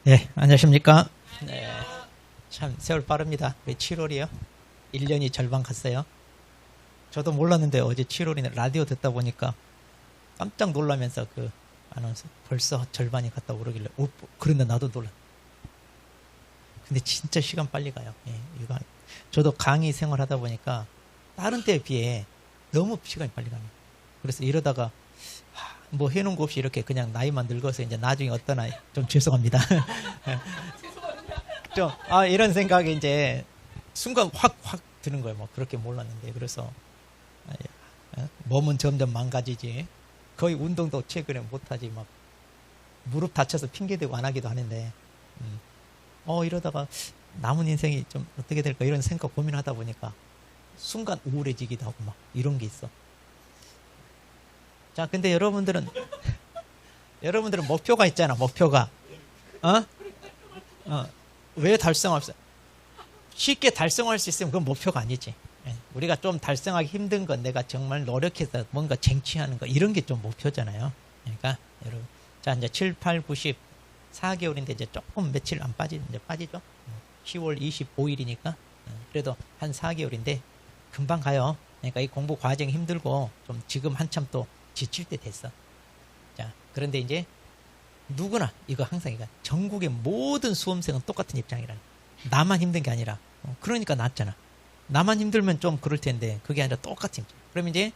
네, 안녕하십니까. 네, 참 세월 빠릅니다. 왜 7월이요? 1년이 절반 갔어요. 저도 몰랐는데 어제 7월이네. 라디오 듣다 보니까 깜짝 놀라면서 그 아나운서 벌써 절반이 갔다고 그러길래 그런데 나도 놀라. 근데 진짜 시간 빨리 가요. 예, 이거 저도 강의 생활하다 보니까 다른 때에 비해 너무 시간이 빨리 갑니다. 그래서 이러다가 뭐 해놓은 거 없이 이렇게 그냥 나이만 늙어서 이제 나중에 어떠나 좀 죄송합니다. 좀, 이런 생각이 이제 순간 확 드는 거예요. 뭐 그렇게 몰랐는데. 그래서 몸은 점점 망가지지. 거의 운동도 최근에 못하지. 막 무릎 다쳐서 핑계대고 안 하기도 하는데. 이러다가 남은 인생이 좀 어떻게 될까 이런 생각 고민하다 보니까 순간 우울해지기도 하고 막 이런 게 있어. 자, 근데 여러분들은 목표가 있잖아, 목표가. 왜 달성할 수, 쉽게 달성할 수 있으면 그건 목표가 아니지. 우리가 좀 달성하기 힘든 건 내가 정말 노력해서 뭔가 쟁취하는 거, 이런 게 좀 목표잖아요. 그러니까, 여러분. 자, 이제 7, 8, 90, 4개월인데 이제 조금 며칠 안 이제 빠지죠. 10월 25일이니까. 그래도 한 4개월인데 금방 가요. 그러니까 이 공부 과정이 힘들고 좀 지금 한참 또 지칠 때 됐어. 자, 그런데 이제 누구나 이거 항상 이거 전국의 모든 수험생은 똑같은 입장이라. 나만 힘든 게 아니라. 그러니까 낫잖아. 나만 힘들면 좀 그럴 텐데 그게 아니라 똑같은 입장. 그럼 이제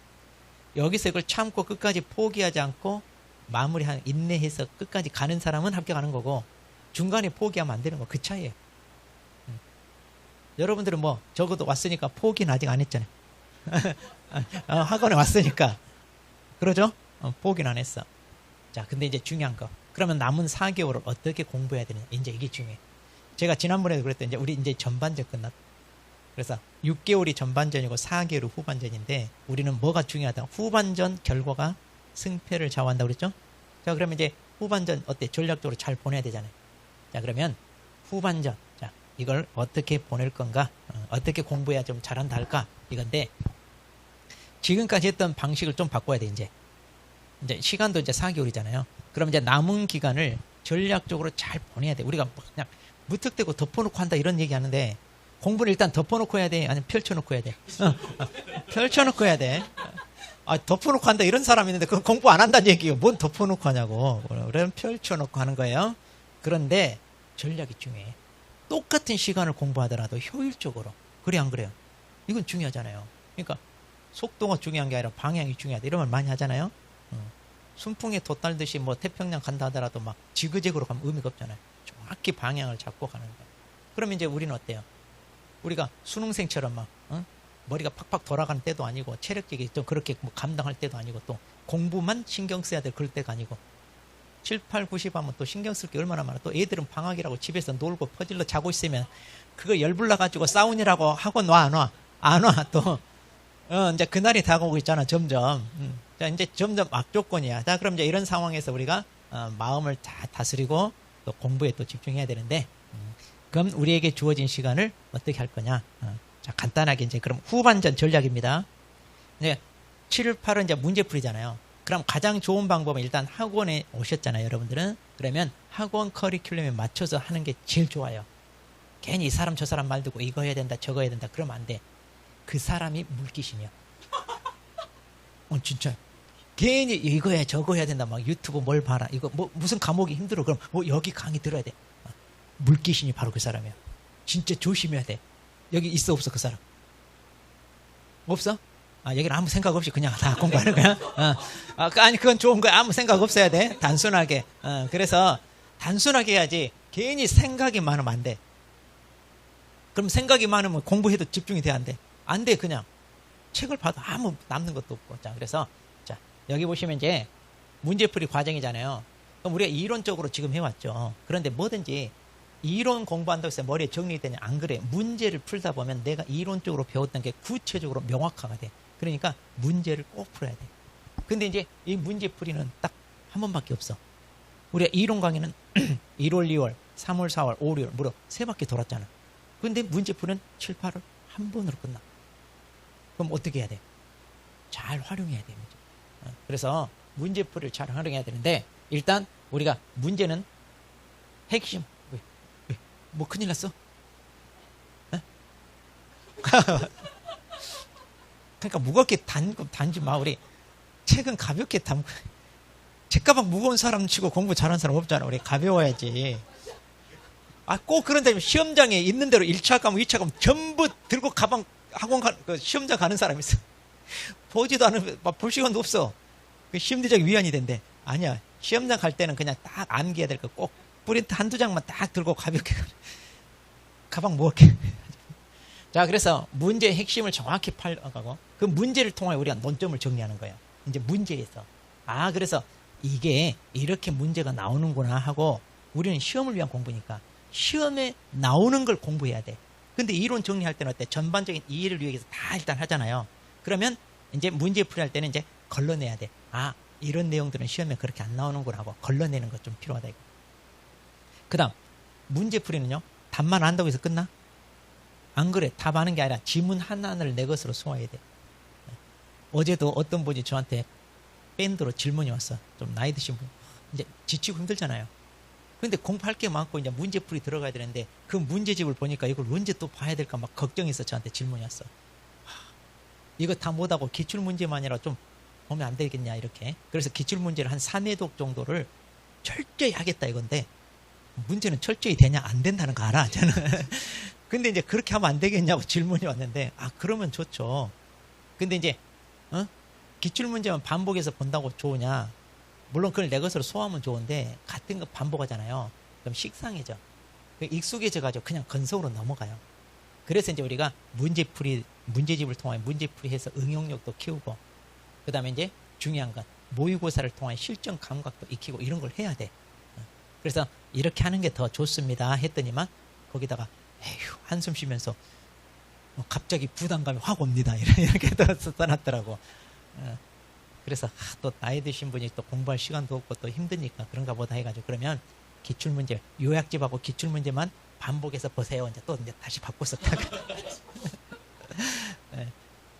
여기서 이걸 참고 끝까지 포기하지 않고 마무리한 인내해서 끝까지 가는 사람은 합격하는 거고 중간에 포기하면 안 되는 거 그 차이예요. 여러분들은 뭐 적어도 왔으니까 포기는 아직 안 했잖아요. 학원에 왔으니까. 그러죠? 포기는 안 했어. 자, 근데 이제 중요한 거. 그러면 남은 4개월을 어떻게 공부해야 되느냐. 이제 이게 중요해. 제가 지난번에도 그랬더니 이제 우리 이제 전반전 끝났다. 그래서 6개월이 전반전이고 4개월이 후반전인데 우리는 뭐가 중요하다. 후반전 결과가 승패를 좌우한다고 그랬죠? 자, 그러면 이제 후반전 어때? 전략적으로 잘 보내야 되잖아요. 자, 그러면 후반전. 자, 이걸 어떻게 보낼 건가? 어떻게 공부해야 좀 잘한다 할까? 이건데 지금까지 했던 방식을 좀 바꿔야 돼, 이제 시간도 이제 4개월이잖아요. 그럼 이제 남은 기간을 전략적으로 잘 보내야 돼. 우리가 그냥 무턱대고 덮어놓고 한다 이런 얘기 하는데 공부를 일단 덮어놓고 해야 돼? 아니면 펼쳐놓고 해야 돼? 펼쳐놓고 해야 돼. 덮어놓고 한다 이런 사람이 있는데 그건 공부 안 한다는 얘기예요. 뭔 덮어놓고 하냐고. 그러면 펼쳐놓고 하는 거예요. 그런데 전략이 중요해. 똑같은 시간을 공부하더라도 효율적으로. 그래 안 그래요? 이건 중요하잖아요. 그러니까 속도가 중요한 게 아니라 방향이 중요하다. 이런 말 많이 하잖아요. 순풍에 돛달듯이 뭐 태평양 간다 하더라도 막 지그재그로 가면 의미가 없잖아요. 정확히 방향을 잡고 가는 거예요. 그럼 이제 우리는 어때요? 우리가 수능생처럼 막 머리가 팍팍 돌아가는 때도 아니고 체력적이 좀 그렇게 뭐 감당할 때도 아니고 또 공부만 신경 써야 될 그럴 때가 아니고 7, 8, 90 하면 또 신경 쓸 게 얼마나 많아. 또 애들은 방학이라고 집에서 놀고 퍼질러 자고 있으면 그거 열불나가지고 싸우느라고 학원 와 안 와? 안 와. 또 이제 그날이 다가오고 있잖아, 점점. 자, 이제 점점 악조건이야. 자, 그럼 이제 이런 상황에서 우리가 마음을 다 다스리고 또 공부에 또 집중해야 되는데, 그럼 우리에게 주어진 시간을 어떻게 할 거냐? 자, 간단하게 이제 그럼 후반전 전략입니다. 이제 7, 8은 이제 문제풀이잖아요. 그럼 가장 좋은 방법은 일단 학원에 오셨잖아요, 여러분들은. 그러면 학원 커리큘럼에 맞춰서 하는 게 제일 좋아요. 괜히 이 사람 저 사람 말 듣고 이거 해야 된다, 저거 해야 된다, 그러면 안 돼. 그 사람이 물귀신이야. 진짜. 괜히 이거 해, 저거 해야 된다. 막 유튜브 뭘 봐라. 이거 뭐 무슨 과목이 힘들어. 그럼 여기 강의 들어야 돼. 물귀신이 바로 그 사람이야. 진짜 조심해야 돼. 여기 있어 없어 그 사람? 없어? 여기는 아무 생각 없이 그냥 다 공부하는 거야? 아니 그건 좋은 거야. 아무 생각 없어야 돼. 단순하게. 그래서 단순하게 해야지. 괜히 생각이 많으면 안 돼. 그럼 생각이 많으면 공부해도 집중이 돼 안 돼? 안 돼. 그냥 책을 봐도 아무 남는 것도 없고. 자, 그래서 자, 여기 보시면 이제 문제풀이 과정이잖아요. 그럼 우리가 이론적으로 지금 해왔죠. 그런데 뭐든지 이론 공부한다고 해서 머리에 정리되냐? 안 그래. 문제를 풀다 보면 내가 이론적으로 배웠던 게 구체적으로 명확화가 돼. 그러니까 문제를 꼭 풀어야 돼. 근데 이제 이 문제풀이는 딱 한 번밖에 없어. 우리가 이론 강의는 1월, 2월, 3월, 4월, 5월, 6월 무려 3바퀴 돌았잖아. 근데 문제풀이는 7, 8월 한 번으로 끝나. 그럼 어떻게 해야 돼? 잘 활용해야 돼. 그래서 문제풀이를 잘 활용해야 되는데 일단 우리가 문제는 핵심 뭐 큰일 났어? 에? 그러니까 무겁게 단지 마. 우리 책은 가볍게 담고. 책가방 무거운 사람 치고 공부 잘하는 사람 없잖아. 우리 가벼워야지. 아, 꼭 그런데 시험장에 있는 대로 1차 과목, 2차 과목 전부 들고 가방 학원 시험장 가는 사람 있어. 보지도 않으면 볼 시간도 없어. 그 심리적 위안이 된대. 아니야. 시험장 갈 때는 그냥 딱 암기해야 될 거 꼭 프린트 한두 장만 딱 들고 가볍게 가방 무겁게. 자, 그래서 문제의 핵심을 정확히 파악하고 그 문제를 통하여 우리가 논점을 정리하는 거예요. 이제 문제에서. 아, 그래서 이게 이렇게 문제가 나오는구나 하고 우리는 시험을 위한 공부니까 시험에 나오는 걸 공부해야 돼. 근데 이론 정리할 때는 어때? 전반적인 이해를 위해서 다 일단 하잖아요. 그러면 이제 문제 풀이할 때는 이제 걸러내야 돼. 아, 이런 내용들은 시험에 그렇게 안 나오는구나 하고 걸러내는 것 좀 필요하다 이거. 그 다음 문제 풀이는요, 답만 안다고 해서 끝나? 안 그래. 답 아는 게 아니라 지문 하나하나를 내 것으로 소화해야 돼. 어제도 어떤 분이 저한테 밴드로 질문이 왔어. 좀 나이 드신 분. 이제 지치고 힘들잖아요. 근데 공부할 게 많고 이제 문제풀이 들어가야 되는데 그 문제집을 보니까 이걸 언제 또 봐야 될까 막 걱정해서 저한테 질문이 왔어. 이거 다 못하고 기출문제만이라 좀 보면 안 되겠냐 이렇게. 그래서 기출문제를 한 3회독 정도를 철저히 하겠다 이건데 문제는 철저히 되냐 안 된다는 거 알아 저는. 근데 이제 그렇게 하면 안 되겠냐고 질문이 왔는데 아 그러면 좋죠. 근데 이제 기출문제만 반복해서 본다고 좋으냐? 물론 그걸 내 것으로 소화하면 좋은데 같은 거 반복하잖아요. 그럼 식상해져. 익숙해져가지고 그냥 건성으로 넘어가요. 그래서 이제 우리가 문제집을 통해 문제풀이해서 응용력도 키우고 그 다음에 이제 중요한 건 모의고사를 통해 실전 감각도 익히고 이런 걸 해야 돼. 그래서 이렇게 하는 게 더 좋습니다 했더니만 거기다가 에휴 한숨 쉬면서 갑자기 부담감이 확 옵니다 이렇게 써놨더라고. 그래서 또 나이 드신 분이 또 공부할 시간도 없고 또 힘드니까 그런가 보다 해가지고 그러면 기출문제 요약집하고 기출문제만 반복해서 보세요. 이제 또 이제 다시 바꿔서 네.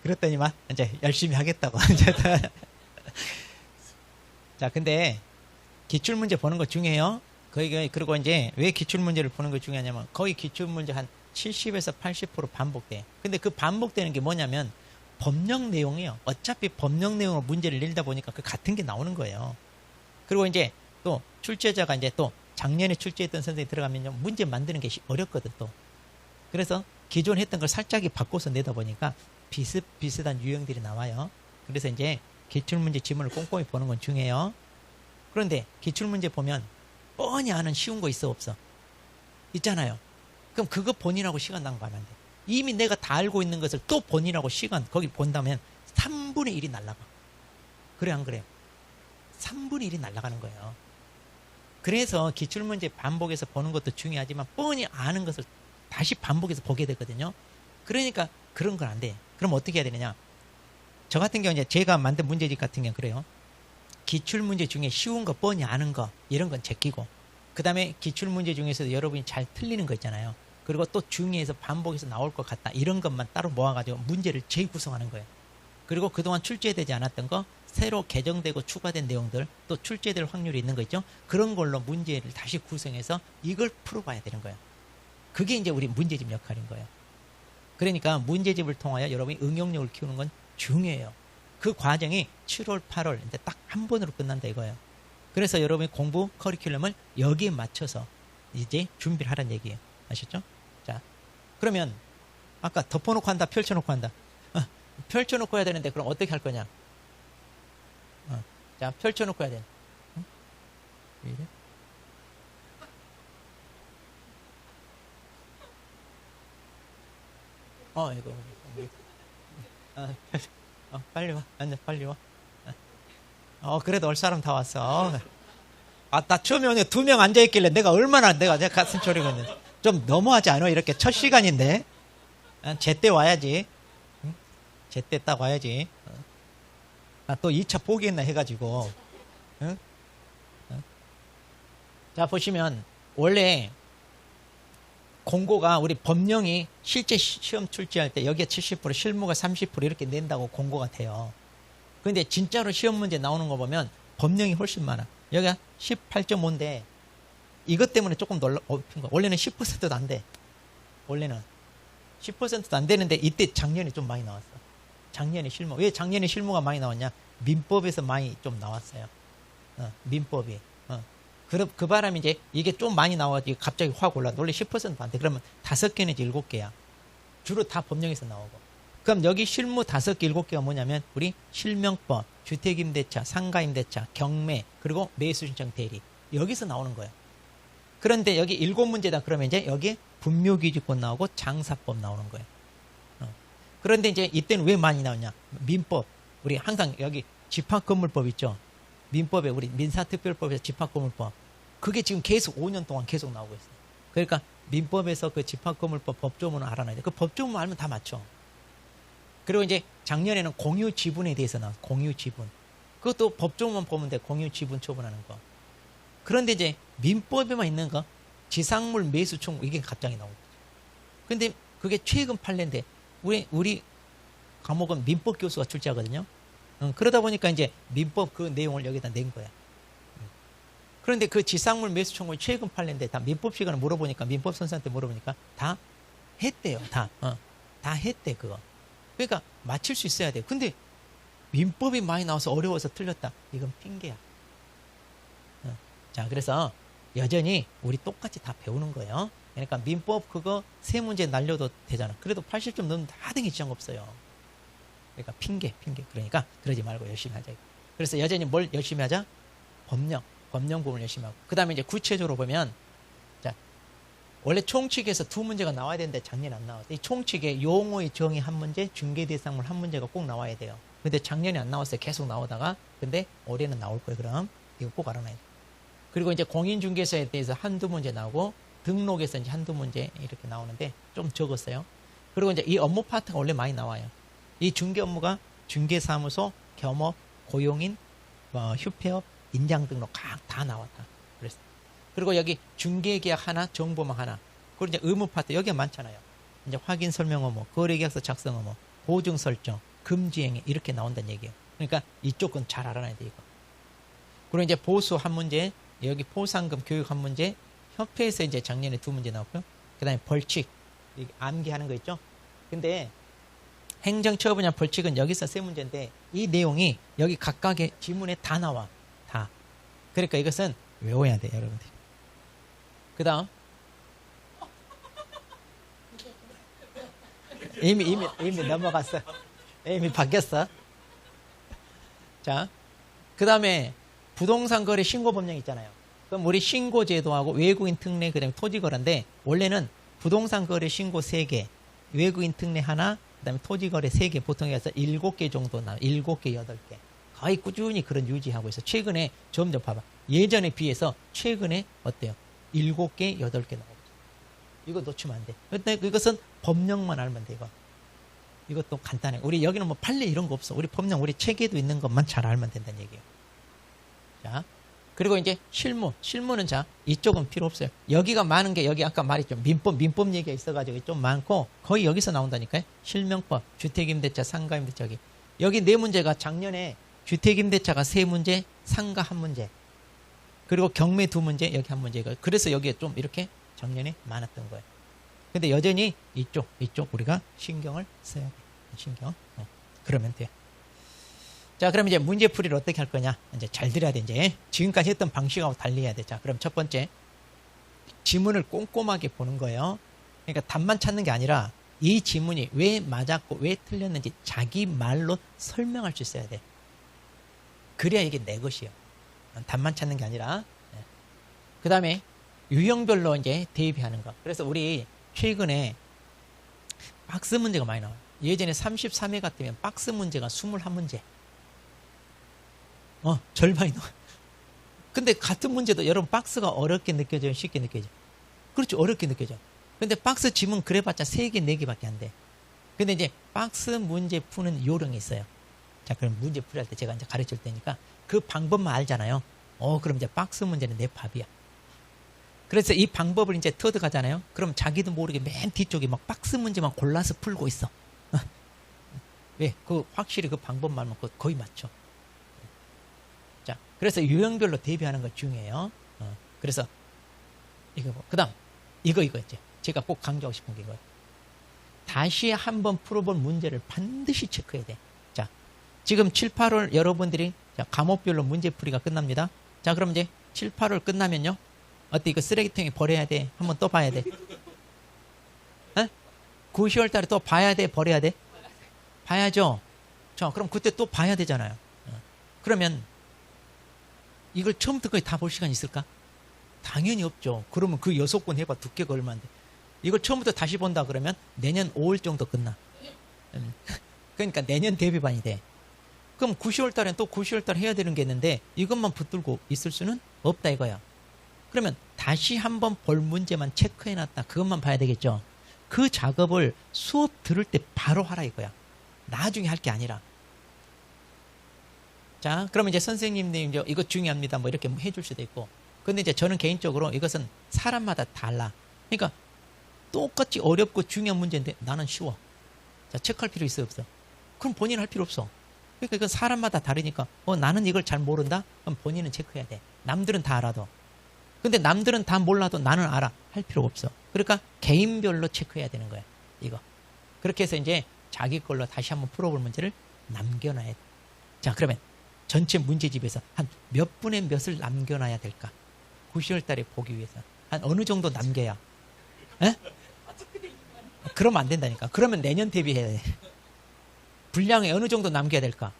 그랬더니만 이제 열심히 하겠다고. 자, 근데 기출문제 보는 거 중요해요. 그리고 이제 왜 기출문제를 보는 거 중요하냐면 거의 기출문제 한 70에서 80% 반복돼. 근데 그 반복되는 게 뭐냐면 법령 내용이요. 어차피 법령 내용으로 문제를 내다 보니까 그 같은 게 나오는 거예요. 그리고 이제 또 출제자가 이제 또 작년에 출제했던 선생님이 들어가면요. 문제 만드는 게 어렵거든 또. 그래서 기존 했던 걸 살짝 바꿔서 내다 보니까 비슷비슷한 유형들이 나와요. 그래서 이제 기출문제 지문을 꼼꼼히 보는 건 중요해요. 그런데 기출문제 보면 뻔히 아는 쉬운 거 있어 없어? 있잖아요. 그럼 그거 본인하고 시간 낭비하면 안 돼. 이미 내가 다 알고 있는 것을 또 본인하고 시간 거기 본다면 3분의 1이 날아가. 그래 안 그래요? 3분의 1이 날아가는 거예요. 그래서 기출문제 반복해서 보는 것도 중요하지만 뻔히 아는 것을 다시 반복해서 보게 되거든요. 그러니까 그런 건 안 돼. 그럼 어떻게 해야 되느냐? 저 같은 경우는 제가 만든 문제집 같은 경우는 그래요. 기출문제 중에 쉬운 거 뻔히 아는 거 이런 건 제끼고 그 다음에 기출문제 중에서도 여러분이 잘 틀리는 거 있잖아요. 그리고 또 중의에서 반복해서 나올 것 같다 이런 것만 따로 모아가지고 문제를 재구성하는 거예요. 그리고 그동안 출제되지 않았던 거 새로 개정되고 추가된 내용들 또 출제될 확률이 있는 거 있죠. 그런 걸로 문제를 다시 구성해서 이걸 풀어봐야 되는 거예요. 그게 이제 우리 문제집 역할인 거예요. 그러니까 문제집을 통하여 여러분이 응용력을 키우는 건 중요해요. 그 과정이 7월, 8월 이제 딱 한 번으로 끝난다 이거예요. 그래서 여러분이 공부 커리큘럼을 여기에 맞춰서 이제 준비를 하라는 얘기예요. 아셨죠? 자, 그러면 아까 덮어놓고 한다, 펼쳐놓고 한다. 펼쳐놓고 해야 되는데 그럼 어떻게 할 거냐? 자, 펼쳐놓고 해야 돼. 왜 이래? 이거. 빨리 와. 앉아, 빨리 와. 그래도 올 사람 다 왔어. 나 처음에 오늘 2명 앉아있길래 내가 가슴 졸이고 있는데. 좀 너무하지 않아? 이렇게 첫 시간인데. 제때 와야지. 응? 제때 딱 와야지. 또 2차 포기했나 해가지고. 응? 자, 보시면, 원래, 공고가 우리 법령이 실제 시험 출제할 때 여기에 70% 실무가 30% 이렇게 낸다고 공고가 돼요. 그런데 진짜로 시험 문제 나오는 거 보면 법령이 훨씬 많아. 여기가 18.5인데 이것 때문에 조금 높은 거. 원래는 10%도 안 돼. 원래는 10%도 안 되는데 이때 작년에 좀 많이 나왔어. 작년에 실무. 왜 작년에 실무가 많이 나왔냐? 민법에서 많이 좀 나왔어요. 민법이. 그 바람에 이제 이게 좀 많이 나와가지고 갑자기 확 올라. 원래 10%도 안 돼. 그러면 5개 내지 7개야. 주로 다 법령에서 나오고. 그럼 여기 실무 5개, 7개가 뭐냐면 우리 실명법, 주택임대차, 상가임대차, 경매, 그리고 매수신청 대리. 여기서 나오는 거예요. 그런데 여기 7문제다 그러면 이제 여기에 분묘기준권 나오고 장사법 나오는 거예요. 그런데 이제 이때는 왜 많이 나오냐? 민법. 우리 항상 여기 집합건물법 있죠? 민법에 우리 민사특별법에서 집합건물법. 그게 지금 계속 5년 동안 계속 나오고 있어요. 그러니까 민법에서 그 집합건물법 법조문을 알아놔야 돼. 그 법조문 알면 다 맞죠. 그리고 이제 작년에는 공유지분에 대해서 나왔어. 공유지분. 그것도 법조문만 보면 돼. 공유지분 처분하는 거. 그런데 이제 민법에만 있는 거 지상물 매수총 이게 갑자기 나오고. 근데 그게 최근 판례인데 우리 과목은 민법 교수가 출제하거든요. 그러다 보니까 이제 민법 그 내용을 여기다 낸 거야. 그런데 그 지상물 매수총을 최근 판례인데 다 민법 시간에 물어보니까 민법 선생한테 물어보니까 다 했대요. 다 했대 그거. 그러니까 맞힐 수 있어야 돼. 근데 민법이 많이 나와서 어려워서 틀렸다. 이건 핑계야. 자, 그래서 여전히 우리 똑같이 다 배우는 거예요. 그러니까 민법 그거 3문제 날려도 되잖아. 그래도 80점 넣으면 다 등이 지장 없어요. 그러니까 핑계. 그러니까 그러지 말고 열심히 하자. 그래서 여전히 뭘 열심히 하자? 법령 부분을 열심히 하고. 그 다음에 이제 구체적으로 보면, 자, 원래 총칙에서 2문제가 나와야 되는데 작년에 안 나왔어요. 이 총칙에 용어의 정의 1문제, 중개대상물 1문제가 꼭 나와야 돼요. 근데 작년에 안 나왔어요. 계속 나오다가. 근데 올해는 나올 거예요. 그럼 이거 꼭 알아놔야 돼요. 그리고 이제 공인중개사에 대해서 1-2문제 나오고, 등록에서 이제 1-2문제 이렇게 나오는데 좀 적었어요. 그리고 이제 이 업무 파트가 원래 많이 나와요. 이 중개 업무가 중개사무소, 겸업, 고용인, 휴폐업, 인장등록 각 다 나와. 그랬어. 그리고 여기 중개계약 하나, 정보망 하나. 그리고 이제 의무 파트 여기가 많잖아요. 이제 확인 설명 업무, 거래계약서 작성 업무, 보증 설정, 금지행위 이렇게 나온다는 얘기예요. 그러니까 이쪽은 잘 알아놔야 돼 이거. 그리고 이제 보수 1문제, 여기 포상금 교육 1문제, 협회에서 이제 작년에 2문제 나왔고요. 그 다음에 벌칙, 암기하는 거 있죠? 근데 행정처분이나 벌칙은 여기서 3문제인데 이 내용이 여기 각각의 지문에 다 나와. 다. 그러니까 이것은 외워야 돼요, 여러분들. 그 다음. 이미 넘어갔어. 이미 바뀌었어. 자, 그 다음에 부동산 거래 신고 법령 있잖아요. 그럼 우리 신고 제도하고 외국인 특례, 그 다음에 토지 거래인데, 원래는 부동산 거래 신고 3개, 외국인 특례 하나, 그 다음에 토지 거래 3개, 보통 해서 7개 정도 나와요. 7개, 8개. 거의 꾸준히 그런 유지하고 있어. 최근에 점점 봐봐. 예전에 비해서 최근에 어때요? 7개, 8개 나오고 있어. 이거 놓치면 안 돼. 근데 이것은 법령만 알면 돼, 이거. 이것도 간단해. 우리 여기는 뭐 판례 이런 거 없어. 우리 법령, 우리 책에도 있는 것만 잘 알면 된다는 얘기예요. 자. 그리고 이제 실무는 자, 이쪽은 필요 없어요. 여기가 많은 게 여기 아까 말했죠. 민법 얘기가 있어가지고 좀 많고 거의 여기서 나온다니까요. 실명법, 주택임대차, 상가임대차 여기 4문제가 작년에 주택임대차가 3문제, 상가 1문제, 그리고 경매 2문제, 여기 1문제가. 그래서 여기에 좀 이렇게 작년에 많았던 거예요. 근데 여전히 이쪽 우리가 신경을 써야 돼. 신경. 그러면 돼요. 자, 그럼 이제 문제풀이를 어떻게 할 거냐? 이제 잘 들어야 돼, 이제. 지금까지 했던 방식하고 달리 해야 돼. 자, 그럼 첫 번째. 지문을 꼼꼼하게 보는 거예요. 그러니까 답만 찾는 게 아니라 이 지문이 왜 맞았고 왜 틀렸는지 자기 말로 설명할 수 있어야 돼. 그래야 이게 내 것이에요. 답만 찾는 게 아니라. 그 다음에 유형별로 이제 대입하는 거. 그래서 우리 최근에 박스 문제가 많이 나와요. 예전에 33회 같으면 박스 문제가 21문제. 절반이 나와요. 근데 같은 문제도 여러분 박스가 어렵게 느껴져요? 쉽게 느껴져요? 그렇죠. 어렵게 느껴져. 근데 박스 지문 그래봤자 3개, 4개밖에 안 돼. 근데 이제 박스 문제 푸는 요령이 있어요. 자, 그럼 문제 풀이할 때 제가 이제 가르칠 테니까 그 방법만 알잖아요. 그럼 이제 박스 문제는 내 밥이야. 그래서 이 방법을 이제 터득하잖아요. 그럼 자기도 모르게 맨 뒤쪽에 막 박스 문제만 골라서 풀고 있어. 왜? 확실히 그 방법만 알면 거의 맞죠. 자, 그래서 유형별로 대비하는 거 중요해요. 그래서 이거 뭐. 그 다음, 이거 이제. 제가 꼭 강조하고 싶은 게 이거예요. 다시 한번 풀어볼 문제를 반드시 체크해야 돼. 자, 지금 7, 8월 여러분들이 자, 과목별로 문제풀이가 끝납니다. 자, 그럼 이제 7, 8월 끝나면요. 어때? 이거 쓰레기통에 버려야 돼? 한번 또 봐야 돼? 9, 10월 달에 또 봐야 돼? 버려야 돼? 봐야죠. 자, 그럼 그때 또 봐야 되잖아요. 그러면 이걸 처음부터 거의 다 볼 시간 있을까? 당연히 없죠. 그러면 그 6권 해봐. 두께가 얼마인데. 이걸 처음부터 다시 본다 그러면 내년 5월 정도 끝나. 그러니까 내년 대비반이 돼. 그럼 9, 10월 달엔 또 9, 10월 달 해야 되는 게 있는데 이것만 붙들고 있을 수는 없다 이거야. 그러면 다시 한번 볼 문제만 체크해놨다. 그것만 봐야 되겠죠. 그 작업을 수업 들을 때 바로 하라 이거야. 나중에 할 게 아니라. 자, 그러면 이제 선생님님 이거 중요합니다. 뭐 이렇게 해줄 수도 있고. 근데 이제 저는 개인적으로 이것은 사람마다 달라. 그러니까 똑같이 어렵고 중요한 문제인데 나는 쉬워. 자, 체크할 필요 있어 없어? 그럼 본인 할 필요 없어. 그러니까 이건 사람마다 다르니까 나는 이걸 잘 모른다? 그럼 본인은 체크해야 돼. 남들은 다 알아도. 근데 남들은 다 몰라도 나는 알아. 할 필요 없어. 그러니까 개인별로 체크해야 되는 거야. 이거. 그렇게 해서 이제 자기 걸로 다시 한번 풀어볼 문제를 남겨놔야 돼. 자, 그러면 전체 문제집에서 한 몇 분의 몇을 남겨놔야 될까? 9, 10월 달에 보기 위해서. 한 어느 정도 남겨야? 에? 그러면 안 된다니까. 그러면 내년 대비해야 돼. 분량에 어느 정도 남겨야 될까?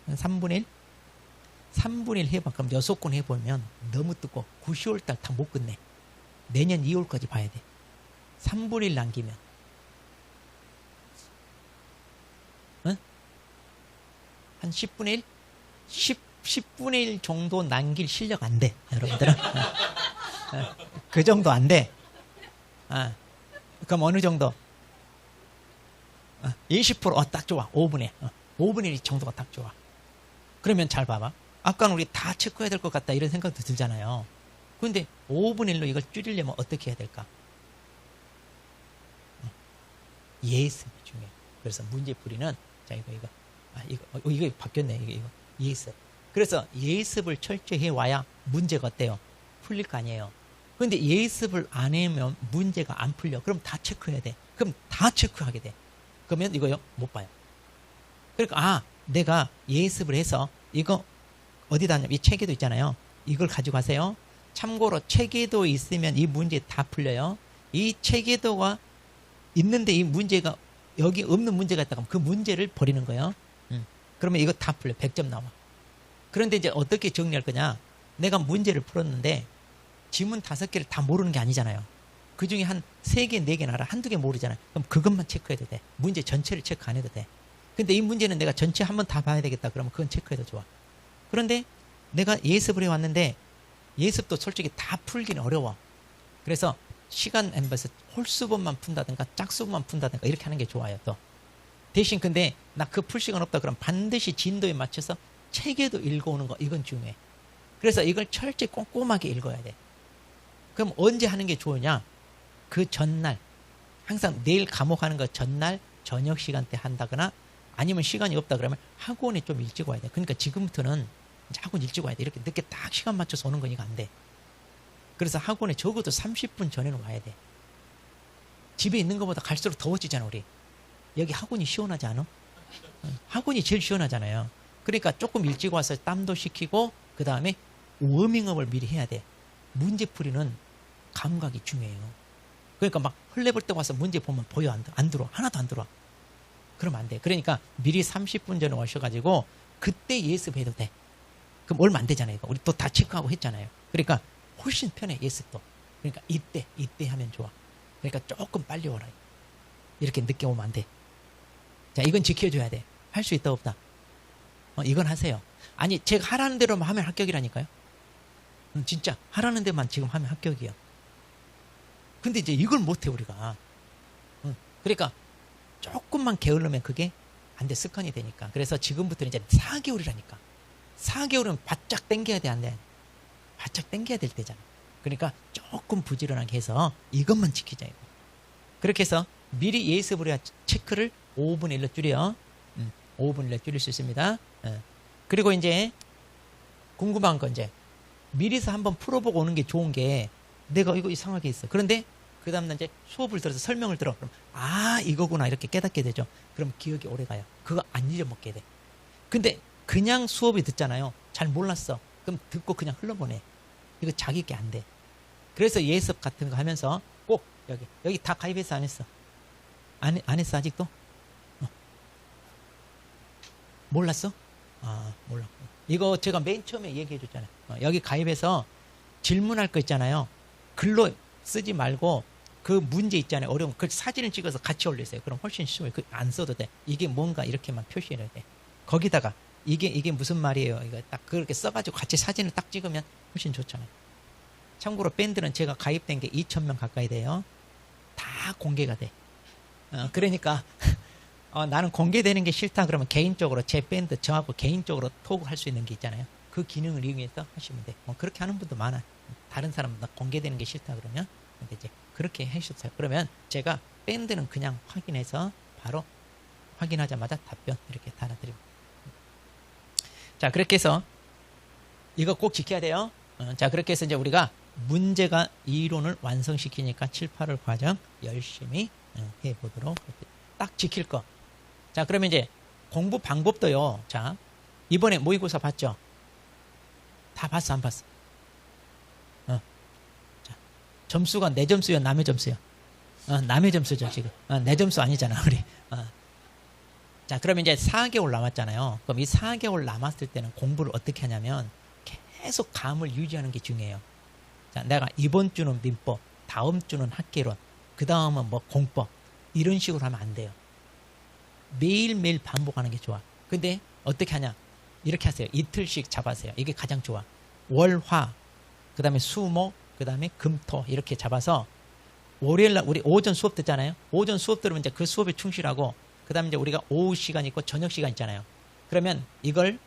3분의 1? 3분의 1 해봐. 그럼 6권 해보면 너무 뜨고 9, 10월 달 다 못 끝내. 내년 2월까지 봐야 돼. 3분의 1 남기면. 응? 한 10분의 1? 10분의 1 정도 남길 실력 안 돼. 여러분들은. 그 정도 안 돼. 그럼 어느 정도? 20%, 딱 좋아. 5분의 1 정도가 딱 좋아. 그러면 잘 봐봐. 아까는 우리 다 체크해야 될 것 같다 이런 생각도 들잖아요. 근데 5분의 1로 이걸 줄이려면 어떻게 해야 될까? 예습이 중요해. 그래서 문제풀이는 자 이거 바뀌었네. 이거 예습. 그래서 예습을 철저히 해와야 문제가 어때요? 풀릴 거 아니에요. 근데 예습을 안 하면 문제가 안 풀려. 그럼 다 체크해야 돼. 그럼 다 체크하게 돼. 그러면 이거요? 못 봐요. 그러니까 내가 예습을 해서 이거 어디다 하냐면 이 체계도 있잖아요. 이걸 가지고 가세요. 참고로 체계도 있으면 이 문제 다 풀려요. 이 체계도가 있는데 이 문제가 여기 없는 문제가 있다 그러면 그 문제를 버리는 거예요. 그러면 이거 다 풀려. 100점 나와. 그런데 이제 어떻게 정리할 거냐? 내가 문제를 풀었는데 지문 5개를 다 모르는 게 아니잖아요. 그 중에 한 3개, 4개는 알아. 한두 개 모르잖아요. 그럼 그것만 체크해도 돼. 문제 전체를 체크 안 해도 돼. 근데 이 문제는 내가 전체 한번 다 봐야 되겠다. 그러면 그건 체크해도 좋아. 그런데 내가 예습을 해왔는데 예습도 솔직히 다 풀기는 어려워. 그래서 시간 엠버스 홀수분만 푼다든가 짝수분만 푼다든가 이렇게 하는 게 좋아요. 또 대신 근데 나 그 풀 시간 없다 그럼 반드시 진도에 맞춰서 체계도 읽어오는 거 이건 중요해. 그래서 이걸 철저히 꼼꼼하게 읽어야 돼. 그럼 언제 하는 게 좋으냐? 그 전날 항상 내일 과목 하는 거 전날 저녁 시간대 한다거나 아니면 시간이 없다 그러면 학원에 좀 일찍 와야 돼. 그러니까 지금부터는 이제 학원 일찍 와야 돼. 이렇게 늦게 딱 시간 맞춰서 오는 거니까 안 돼. 그래서 학원에 적어도 30분 전에는 와야 돼. 집에 있는 것보다 갈수록 더워지잖아 우리. 여기 학원이 시원하지 않아? 학원이 제일 시원하잖아요. 그러니까 조금 일찍 와서 땀도 식히고 그 다음에 워밍업을 미리 해야 돼. 문제풀이는 감각이 중요해요. 그러니까 막 헐레벌떡 와서 문제 보면 보여 안 들어와. 하나도 안 들어와. 그러면 안 돼. 그러니까 미리 30분 전에 오셔가지고 그때 예습해도 돼. 그럼 얼마 안 되잖아요. 이거. 우리 또 다 체크하고 했잖아요. 그러니까 훨씬 편해 예습도. 그러니까 이때 하면 좋아. 그러니까 조금 빨리 오라. 이렇게 늦게 오면 안 돼. 자, 이건 지켜줘야 돼. 할 수 있다 없다. 이건 하세요. 아니 제가 하라는 대로만 하면 합격이라니까요. 진짜 하라는 데만 지금 하면 합격이에요. 근데 이제 이걸 못해 우리가. 그러니까 조금만 게으르면 그게 안 돼. 습관이 되니까. 그래서 지금부터는 이제 4개월이라니까. 4개월은 바짝 당겨야 돼 안 돼? 바짝 당겨야 될 때잖아. 그러니까 조금 부지런하게 해서 이것만 지키자 이거. 그렇게 해서 미리 예습을 해야 체크를 5분의 1로 줄여. 5분의 1로 줄일 수 있습니다. 그리고 이제 궁금한 건 이제 미리서 한번 풀어보고 오는 게 좋은 게 내가 이거 이상하게 있어. 그런데 그 다음날 이제 수업을 들어서 설명을 들어. 그럼 아 이거구나 이렇게 깨닫게 되죠. 그럼 기억이 오래 가요. 그거 안 잊어먹게 돼. 근데 그냥 수업이 듣잖아요. 잘 몰랐어. 그럼 듣고 그냥 흘러보내. 이거 자기 게 안 돼. 그래서 예습 같은 거 하면서 꼭 여기 다 가입해서 안 했어. 안 했어 아직도? 몰랐어? 아 몰랐고. 이거 제가 맨 처음에 얘기해 줬잖아요. 여기 가입해서 질문할 거 있잖아요. 글로 쓰지 말고 그 문제 있잖아요. 어려운 그 사진을 찍어서 같이 올리세요. 그럼 훨씬 쉬워요. 안 써도 돼. 이게 뭔가 이렇게만 표시해야 돼. 거기다가 이게 무슨 말이에요. 이거 딱 그렇게 써가지고 같이 사진을 딱 찍으면 훨씬 좋잖아요. 참고로 밴드는 제가 가입된 게 2,000명 가까이 돼요. 다 공개가 돼. 그러니까 나는 공개되는 게 싫다 그러면 개인적으로 제 밴드 저하고 개인적으로 톡할 수 있는 게 있잖아요. 그 기능을 이용해서 하시면 돼. 그렇게 하는 분도 많아. 다른 사람보다 공개되는 게 싫다 그러면 근데 이제 그렇게 하셨어요. 그러면 제가 밴드는 그냥 확인해서 바로 확인하자마자 답변 이렇게 달아드립니다. 자 그렇게 해서 이거 꼭 지켜야 돼요. 자 그렇게 해서 이제 우리가 문제가 이론을 완성시키니까 7, 8월 과정 열심히 해보도록 딱 지킬 거. 자 그러면 이제 공부 방법도요. 자 이번에 모의고사 봤죠? 다 봤어 안 봤어? 자, 점수가 내 점수요 남의 점수요? 남의 점수죠 지금. 내 점수 아니잖아 우리. 자 그러면 이제 4개월 남았잖아요. 그럼 이 4개월 남았을 때는 공부를 어떻게 하냐면 계속 감을 유지하는 게 중요해요. 자 내가 이번 주는 민법, 다음 주는 학개론, 그 다음은 뭐 공법 이런 식으로 하면 안 돼요. 매일매일 반복하는 게 좋아. 근데 어떻게 하냐? 이렇게 하세요. 이틀씩 잡아세요. 이게 가장 좋아. 월, 화, 그 다음에 수, 목, 그 다음에 금, 토 이렇게 잡아서 월요일날 우리 오전 수업 듣잖아요. 오전 수업 들으면 이제 그 수업에 충실하고 그 다음에 이제 우리가 오후 시간 있고 저녁 시간 있잖아요. 그러면 이걸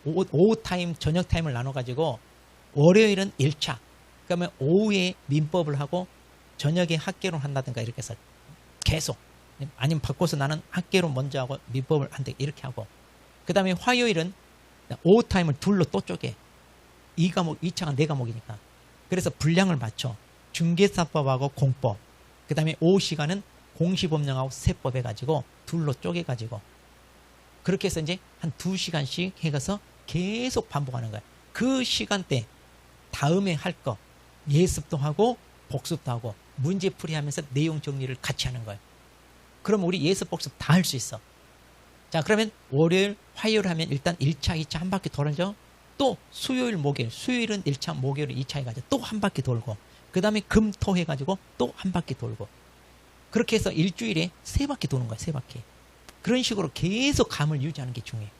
오후 타임, 저녁 타임을 나눠가지고 월요일은 1차. 그러면 오후에 민법을 하고 저녁에 학개론 한다든가 이렇게 해서 계속. 아니면 바꿔서 나는 학개론 먼저 하고 민법을 한다 이렇게 하고. 그 다음에 화요일은 오후 타임을 둘로 또 쪼개. 2과목, 2차가 4과목이니까. 그래서 분량을 맞춰. 중개사법하고 공법. 그 다음에 오후 시간은 공시법령하고 세법 해가지고 둘로 쪼개가지고. 그렇게 해서 이제 한 2시간씩 해가서 계속 반복하는 거야. 그 시간대 다음에 할 거 예습도 하고 복습도 하고 문제풀이 하면서 내용 정리를 같이 하는 거예요. 그럼 우리 예습 복습 다 할 수 있어. 자 그러면 월요일 화요일 하면 일단 1차 2차 한 바퀴 돌죠. 또 수요일 목요일 수요일은 1차 목요일은 2차 해가지고 또 한 바퀴 돌고 그 다음에 금 토 해가지고 또 한 바퀴 돌고 그렇게 해서 일주일에 3바퀴 도는 거야. 3바퀴. 그런 식으로 계속 감을 유지하는 게 중요해요.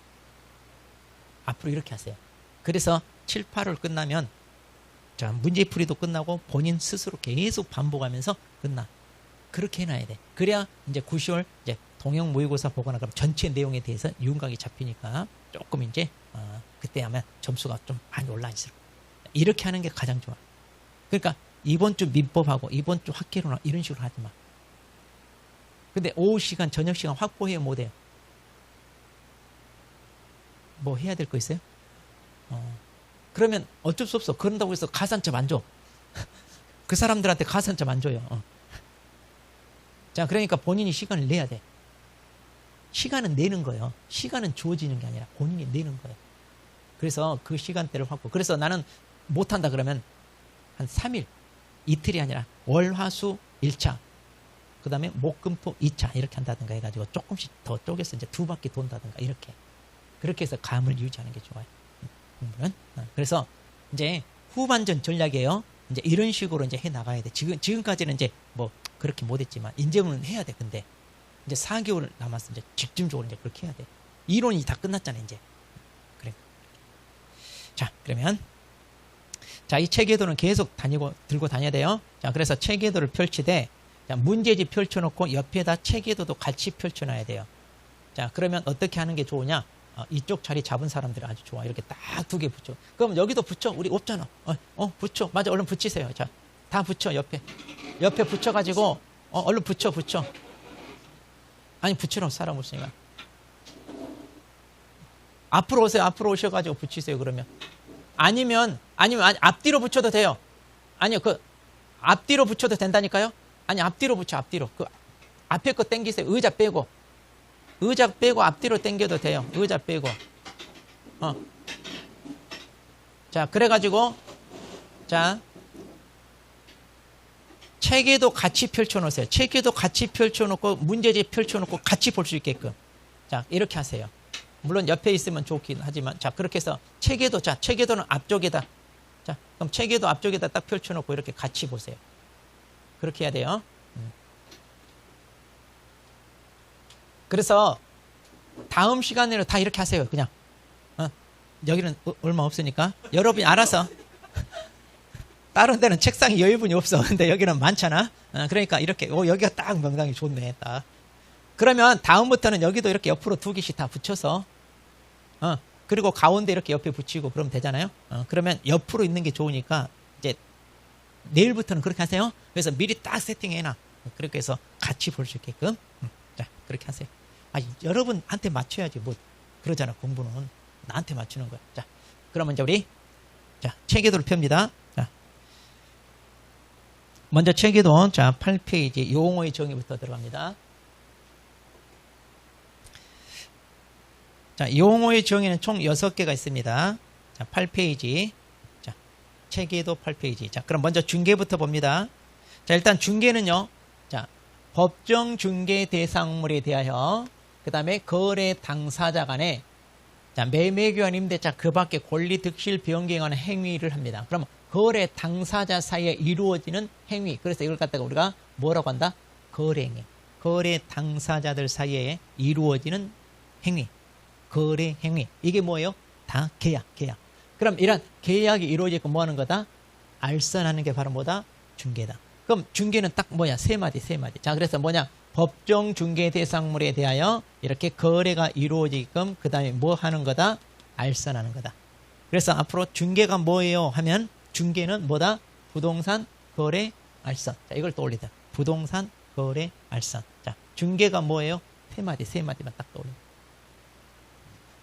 앞으로 이렇게 하세요. 그래서 7, 8월 끝나면 자 문제풀이도 끝나고 본인 스스로 계속 반복하면서 끝나. 그렇게 해놔야 돼. 그래야 이제 9, 10월 이제 동형 모의고사 보거나 그럼 전체 내용에 대해서 윤곽이 잡히니까 조금 이제 그때 하면 점수가 좀 많이 올라있어. 이렇게 하는 게 가장 좋아. 그러니까 이번 주 민법하고 이번 주 학개론 이런 식으로 하지 마. 근데 오후 시간, 저녁 시간 확보해요, 못해요? 뭐 해야 될 거 있어요? 그러면 어쩔 수 없어. 그런다고 해서 가산점 안 줘. 그 사람들한테 가산점 안 줘요. 자, 그러니까 본인이 시간을 내야 돼. 시간은 내는 거예요. 시간은 주어지는 게 아니라 본인이 내는 거예요. 그래서 그 시간대를 확보. 그래서 나는 못한다 그러면 한 3일, 이틀이 아니라 월, 화, 수 1차. 그 다음에 목, 금, 토 2차 이렇게 한다든가 해가지고 조금씩 더 쪼개서 이제 2바퀴 돈다든가 이렇게. 그렇게 해서 감을 유지하는 게 좋아요. 공부는. 그래서 이제 후반전 전략이에요. 이제 이런 식으로 이제 해 나가야 돼. 지금까지는 이제 뭐 그렇게 못했지만 이제는 해야 돼. 근데 이제 4개월 남았어. 이제 집중적으로 이제 그렇게 해야 돼. 이론이 다 끝났잖아 이제. 그래. 자 그러면 자 이 체계도는 계속 들고 다녀야 돼요. 자 그래서 체계도를 펼치되 자, 문제집 펼쳐놓고 옆에다 체계도도 같이 펼쳐놔야 돼요. 자 그러면 어떻게 하는 게 좋으냐? 이쪽 자리 잡은 사람들이 아주 좋아. 이렇게 딱 2개 붙여. 그럼 여기도 붙여. 우리 없잖아. 붙여. 맞아. 얼른 붙이세요. 자, 다 붙여. 옆에 붙여가지고 얼른 붙여. 아니 붙이러 사람 없으니까. 앞으로 오세요. 앞으로 오셔가지고 붙이세요. 그러면 아니면 앞뒤로 붙여도 돼요. 아니요, 그 앞뒤로 붙여도 된다니까요. 아니, 앞뒤로 붙여, 앞뒤로. 그 앞에 거 당기세요. 의자 빼고 앞뒤로 당겨도 돼요. 의자 빼고. 자, 그래가지고 자, 책에도 같이 펼쳐놓으세요. 책에도 같이 펼쳐놓고 문제집 펼쳐놓고 같이 볼 수 있게끔. 자, 이렇게 하세요. 물론 옆에 있으면 좋긴 하지만, 자, 그렇게 해서 책에도, 자, 책에도는 앞쪽에다. 자, 그럼 책에도 앞쪽에다 딱 펼쳐놓고 이렇게 같이 보세요. 그렇게 해야 돼요. 그래서 다음 시간에는 다 이렇게 하세요. 그냥. 여기는 얼마 없으니까 여러분이 알아서. 다른 데는 책상에 여유분이 없어. 근데 여기는 많잖아. 그러니까 이렇게 여기가 딱 명당이 좋네. 딱. 그러면 다음부터는 여기도 이렇게 옆으로 두 개씩 다 붙여서 그리고 가운데 이렇게 옆에 붙이고 그러면 되잖아요. 그러면 옆으로 있는 게 좋으니까 이제 내일부터는 그렇게 하세요. 그래서 미리 딱 세팅해놔. 그렇게 해서 같이 볼 수 있게끔. 자, 그렇게 하세요. 여러분한테 맞춰야지. 뭐 그러잖아. 공부는 나한테 맞추는 거야. 자, 그러면 이제 우리 자, 체계도를 펴니다. 자, 먼저 체계도, 자, 8페이지 용어의 정의부터 들어갑니다. 자, 용어의 정의는 총 6개가 있습니다. 자, 8페이지. 자, 체계도 8페이지. 자, 그럼 먼저 중개부터 봅니다. 자, 일단 중개는요. 자, 법정 중개 대상물에 대하여 그 다음에 거래 당사자 간에 자, 매매교환 임대차 그 밖에 권리 득실 변경하는 행위를 합니다. 그러면 거래 당사자 사이에 이루어지는 행위. 그래서 이걸 갖다가 우리가 뭐라고 한다? 거래행위. 거래 당사자들 사이에 이루어지는 행위. 거래 행위. 이게 뭐예요? 다 계약. 그럼 이런 계약이 이루어지고 뭐 하는 거다? 알선하는 게 바로 뭐다? 중개다. 그럼 중개는 딱 뭐야? 세 마디. 자, 그래서 뭐냐? 법정 중개 대상물에 대하여 이렇게 거래가 이루어지게끔 그 다음에 뭐 하는 거다? 알선하는 거다. 그래서 앞으로 중개가 뭐예요? 하면 중개는 뭐다? 부동산 거래 알선. 자, 이걸 떠올리자. 부동산 거래 알선. 자, 중개가 뭐예요? 세 마디만 딱 떠올려.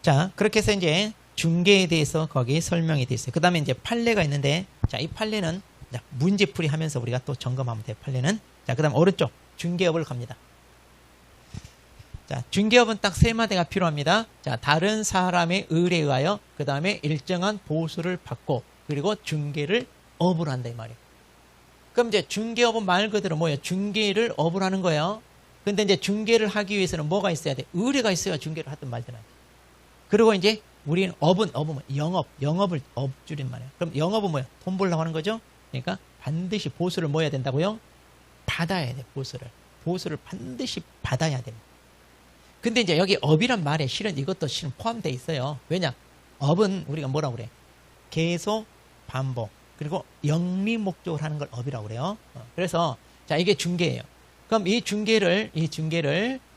자, 그렇게 해서 이제 중개에 대해서 거기 설명이 되어 있어요. 그 다음에 이제 판례가 있는데, 자, 이 판례는 자, 문제풀이 하면서 우리가 또 점검하면 돼요. 판례는. 자, 그 다음 오른쪽 중개업을 갑니다. 자, 중개업은 딱 세 마디가 필요합니다. 자, 다른 사람의 의뢰에 의하여 그 다음에 일정한 보수를 받고 그리고 중개를 업을 한다 이 말이에요. 그럼 이제 중개업은 말 그대로 뭐예요? 중개를 업을 하는 거예요. 근데 이제 중개를 하기 위해서는 뭐가 있어야 돼? 의뢰가 있어야 중개를 하든 말든 하지. 그리고 이제 우리는 업은 영업을 업줄인 말이에요. 그럼 영업은 뭐예요? 돈 벌려고 하는 거죠? 그러니까 반드시 보수를 뭐 해야 된다고요? 받아야 돼, 보수를 반드시 받아야 됩니다. 근데 이제 여기 업이란 말에 실은 이것도 실은 포함되어 있어요. 왜냐? 업은 우리가 뭐라고 그래? 계속, 반복, 그리고 영리 목적으로 하는 걸 업이라고 그래요. 그래서 자, 이게 중개예요. 그럼 이 중개를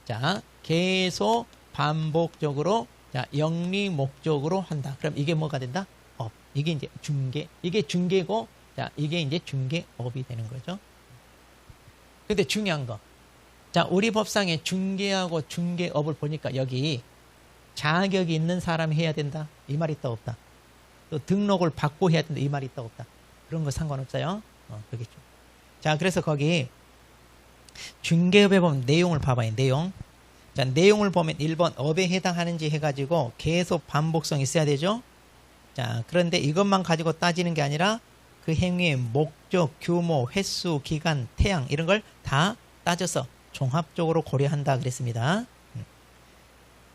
자, 계속 반복적으로 자, 영리 목적으로 한다. 그럼 이게 뭐가 된다? 업. 이게 이제 중개. 이게 중개고, 자, 이게 이제 중개업이 되는 거죠. 근데 중요한 거. 자, 우리 법상에 중개하고 중개업을 보니까 여기 자격이 있는 사람이 해야 된다. 이 말이 있다, 없다. 또 등록을 받고 해야 된다. 이 말이 있다, 없다. 그런 거 상관없어요. 그러겠죠. 자, 그래서 거기 중개업에 보면 내용을 봐봐요. 내용. 자, 내용을 보면 1번 업에 해당하는지 해가지고 계속 반복성이 있어야 되죠. 자, 그런데 이것만 가지고 따지는 게 아니라 그 행위의 목적, 규모, 횟수, 기간, 태양 이런 걸 다 따져서 종합적으로 고려한다 그랬습니다.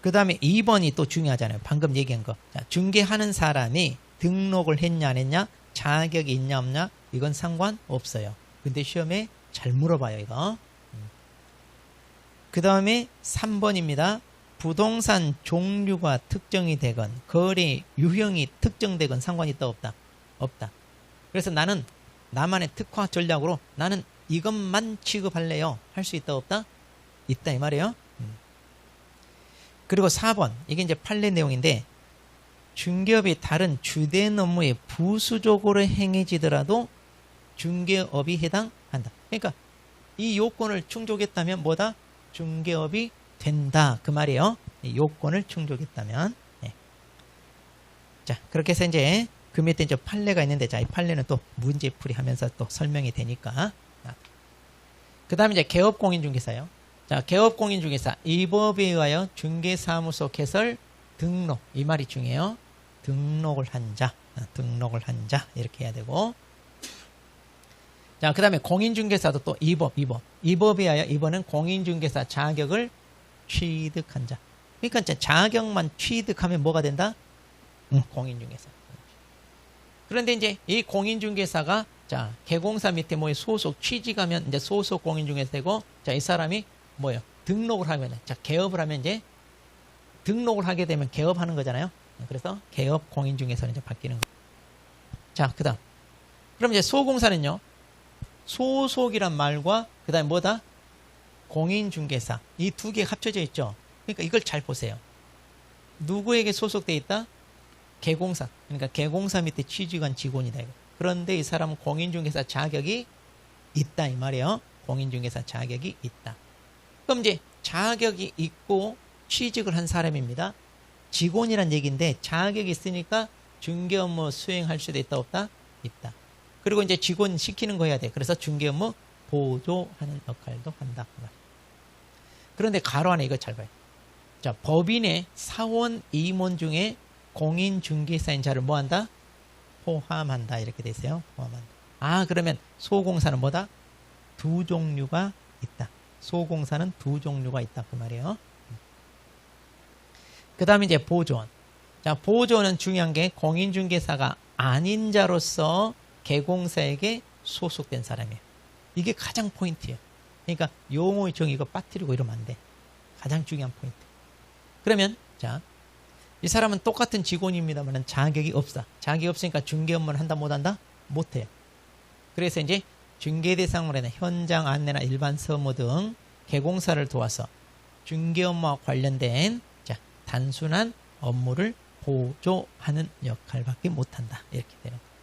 그 다음에 2번이 또 중요하잖아요. 방금 얘기한 거. 자, 중개하는 사람이 등록을 했냐 안 했냐, 자격이 있냐 없냐, 이건 상관없어요. 근데 시험에 잘 물어봐요, 이거. 그 다음에 3번입니다. 부동산 종류가 특정이 되건 거래 유형이 특정되건 상관이 있다 없다? 없다. 그래서 나는 나만의 특화 전략으로 나는 이것만 취급할래요. 할 수 있다 없다? 있다 이 말이에요. 그리고 4번 이게 이제 판례 내용인데 중개업이 다른 주된 업무에 부수적으로 행해지더라도 중개업이 해당한다. 그러니까 이 요건을 충족했다면 뭐다? 중개업이 된다 그 말이에요. 이 요건을 충족했다면. 네. 자, 그렇게 해서 이제 그 밑에 이제 판례가 있는데, 자, 이 판례는 또 문제풀이 하면서 또 설명이 되니까. 그 다음에 이제 개업공인중개사요. 자, 개업공인중개사. 이 법에 의하여 중개사무소 개설 등록. 이 말이 중요해요. 등록을 한 자. 등록을 한 자. 이렇게 해야 되고. 자, 그 다음에 공인중개사도 또 이 법에 의하여 이번은 공인중개사 자격을 취득한 자. 그러니까 이제 자격만 취득하면 뭐가 된다? 공인중개사. 그런데 이제 이 공인중개사가 자, 개공사 밑에 뭐 소속 취직하면 이제 소속 공인중개사 되고, 자, 이 사람이 뭐예요? 등록을 하면, 자, 개업을 하면 이제 등록을 하게 되면 개업하는 거잖아요. 그래서 개업 공인중개사로 이제 바뀌는 거. 자, 그다음. 그럼 이제 소공사는요. 소속이란 말과 그다음에 뭐다? 공인중개사. 이 두 개 합쳐져 있죠. 그러니까 이걸 잘 보세요. 누구에게 소속돼 있다? 개공사. 그러니까 개공사 밑에 취직한 직원이다. 이거. 그런데 이 사람은 공인중개사 자격이 있다 이 말이에요. 공인중개사 자격이 있다. 그럼 이제 자격이 있고 취직을 한 사람입니다. 직원이란 얘기인데 자격이 있으니까 중개 업무 수행할 수도 있다 없다? 있다. 그리고 이제 직원 시키는 거 해야 돼. 그래서 중개 업무 보조하는 역할도 한다. 그런데 가로 안에 이거 잘 봐요. 자, 법인의 사원 임원 중에 공인중개사인 자를 뭐 한다? 포함한다. 이렇게 돼 있어요. 포함한다. 아, 그러면 소공사는 뭐다? 두 종류가 있다. 소공사는 두 종류가 있다. 그 말이에요. 그 다음에 이제 보조원. 자, 보조원은 중요한 게 공인중개사가 아닌 자로서 개공사에게 소속된 사람이에요. 이게 가장 포인트예요. 그러니까 용어의 정 이거 빠뜨리고 이러면 안 돼. 가장 중요한 포인트. 그러면 자, 이 사람은 똑같은 직원입니다만 자격이 없어. 자격이 없으니까 중개 업무를 한다 못한다? 못해요. 그래서 이제 중개 대상으로 하는 현장 안내나 일반 서무 등 개공사를 도와서 중개 업무와 관련된 자, 단순한 업무를 보조하는 역할밖에 못한다. 이렇게 되는 거예요.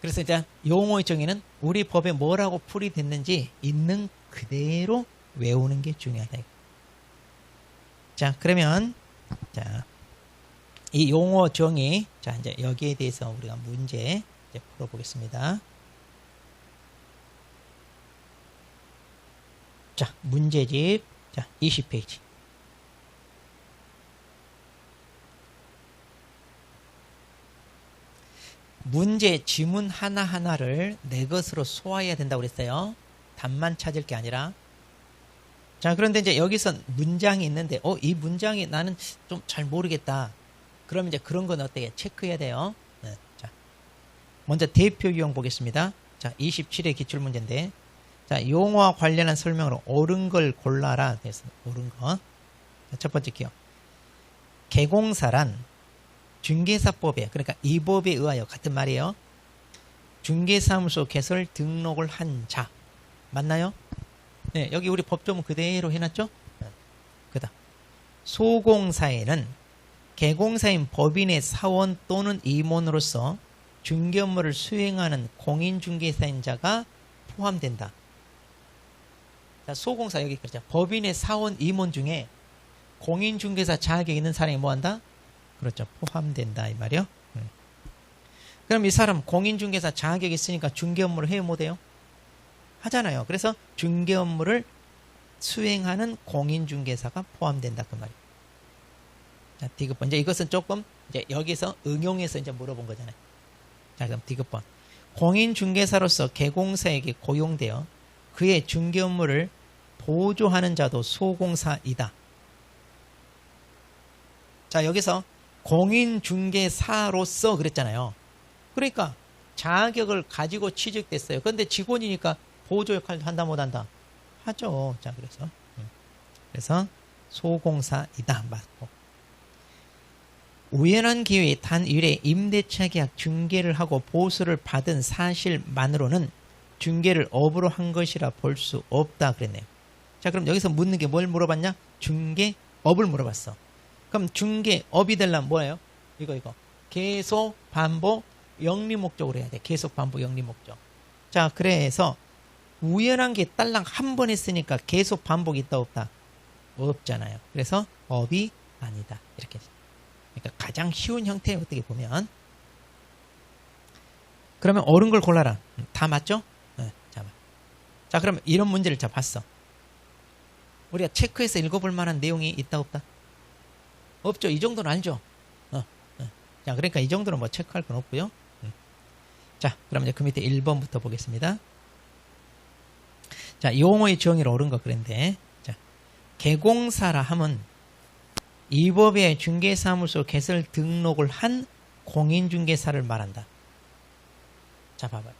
그래서 일단 용어의 정의는 우리 법에 뭐라고 풀이됐는지 있는 그대로 외우는 게 중요하다. 자, 그러면 자, 이 용어 정의, 자, 이제 여기에 대해서 우리가 문제 이제 풀어보겠습니다. 자, 문제집, 자, 20페이지. 문제 지문 하나하나를 내 것으로 소화해야 된다고 그랬어요. 답만 찾을 게 아니라. 자, 그런데 이제 여기서 문장이 있는데, 이 문장이 나는 좀 잘 모르겠다. 그러면 이제 그런 건 어떻게 체크해야 돼요? 네, 자, 먼저 대표 유형 보겠습니다. 자, 27의 기출문제인데, 자, 용어와 관련한 설명으로 옳은 걸 골라라. 그래서 옳은 거. 자, 첫 번째 기억. 개공사란 중개사법에, 그러니까 이 법에 의하여 같은 말이에요. 중개사무소 개설 등록을 한 자. 맞나요? 네, 여기 우리 법조문 그대로 해놨죠? 그다음 소공사에는 개공사인 법인의 사원 또는 임원으로서 중개 업무를 수행하는 공인중개사인 자가 포함된다. 자, 소공사 여기 그렇죠. 법인의 사원 임원 중에 공인중개사 자격이 있는 사람이 뭐한다? 그렇죠. 포함된다 이 말이요. 그럼 이 사람 공인중개사 자격이 있으니까 중개 업무를 해요 못해요? 하잖아요. 그래서 중개 업무를 수행하는 공인중개사가 포함된다 그 말이에요. 자, 디귿번. 이제 이것은 조금 이제 여기서 응용해서 이제 물어본 거잖아요. 자, 그럼 디귿번. 공인중개사로서 개공사에게 고용되어 그의 중개 업무를 보조하는 자도 소공사이다. 자, 여기서 공인중개사로서 그랬잖아요. 그러니까 자격을 가지고 취직됐어요. 그런데 직원이니까 보조 역할도 한다 못한다? 하죠. 자, 그래서 소공사이다. 맞고. 우연한 기회에 단 1회 임대차 계약 중개를 하고 보수를 받은 사실만으로는 중개를 업으로 한 것이라 볼 수 없다 그랬네요. 자, 그럼 여기서 묻는 게 뭘 물어봤냐? 중개업을 물어봤어. 그럼 중개업이 되려면 뭐예요? 이거. 계속 반복 영리 목적으로 해야 돼. 계속 반복 영리 목적. 자, 그래서 우연한 게 딸랑 한 번 했으니까 계속 반복이 있다 없다? 없잖아요. 그래서 업이 아니다. 이렇게. 그러니까 가장 쉬운 형태 어떻게 보면 그러면 옳은 걸 골라라. 다 맞죠? 네, 자, 그러면 이런 문제를 자 봤어. 우리가 체크해서 읽어볼 만한 내용이 있다 없다? 없죠. 이 정도는 알죠? 자, 그러니까 이 정도는 뭐 체크할 건 없고요. 자, 그럼 이제 그 밑에 1번부터 보겠습니다. 자, 용어의 정의를 옳은 거 그런데, 자, 개공사라 함은 이 법에 중개사무소 개설 등록을 한 공인중개사를 말한다. 자, 봐봐요.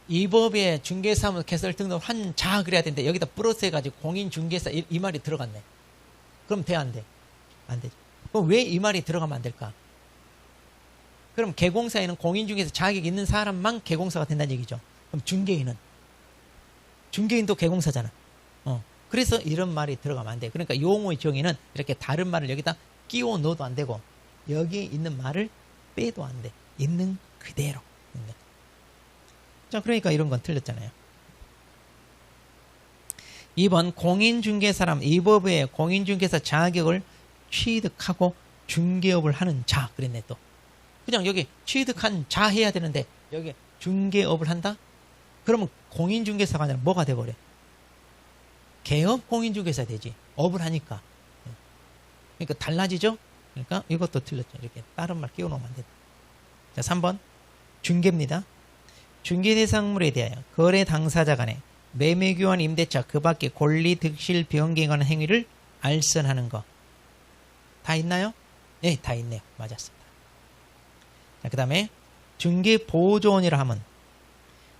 이 법에 중개사무소 개설 등록을 한 자 그래야 되는데 여기다 플러스 해가지고 공인중개사 이 말이 들어갔네. 그럼 돼, 안 돼? 안 되죠. 그럼 왜 이 말이 들어가면 안 될까? 그럼 개공사에는 공인중개사 자격이 있는 사람만 개공사가 된다는 얘기죠. 그럼 중개인도 개공사잖아. 그래서 이런 말이 들어가면 안 돼. 그러니까 용어의 정의는 이렇게 다른 말을 여기다 끼워 넣어도 안 되고 여기에 있는 말을 빼도 안 돼. 있는 그대로. 자, 그러니까 이런 건 틀렸잖아요. 2번 공인중개사람 이 법에 공인중개사 자격을 취득하고 중개업을 하는 자 그랬네. 또 그냥 여기 취득한 자 해야 되는데 여기 중개업을 한다? 그러면 공인중개사가 아니라 뭐가 돼버려? 개업 공인중개사 되지. 업을 하니까. 그러니까 달라지죠? 그러니까 이것도 틀렸죠. 이렇게 다른 말 끼워놓으면 안 된다. 자, 3번 중개입니다. 중개대상물에 대하여 거래 당사자 간에 매매교환 임대차 그 밖에 권리 득실 변경에 관한 행위를 알선하는 거. 다 있나요? 네, 다 있네요. 맞았습니다. 자, 그 다음에 중개보조원이라 하면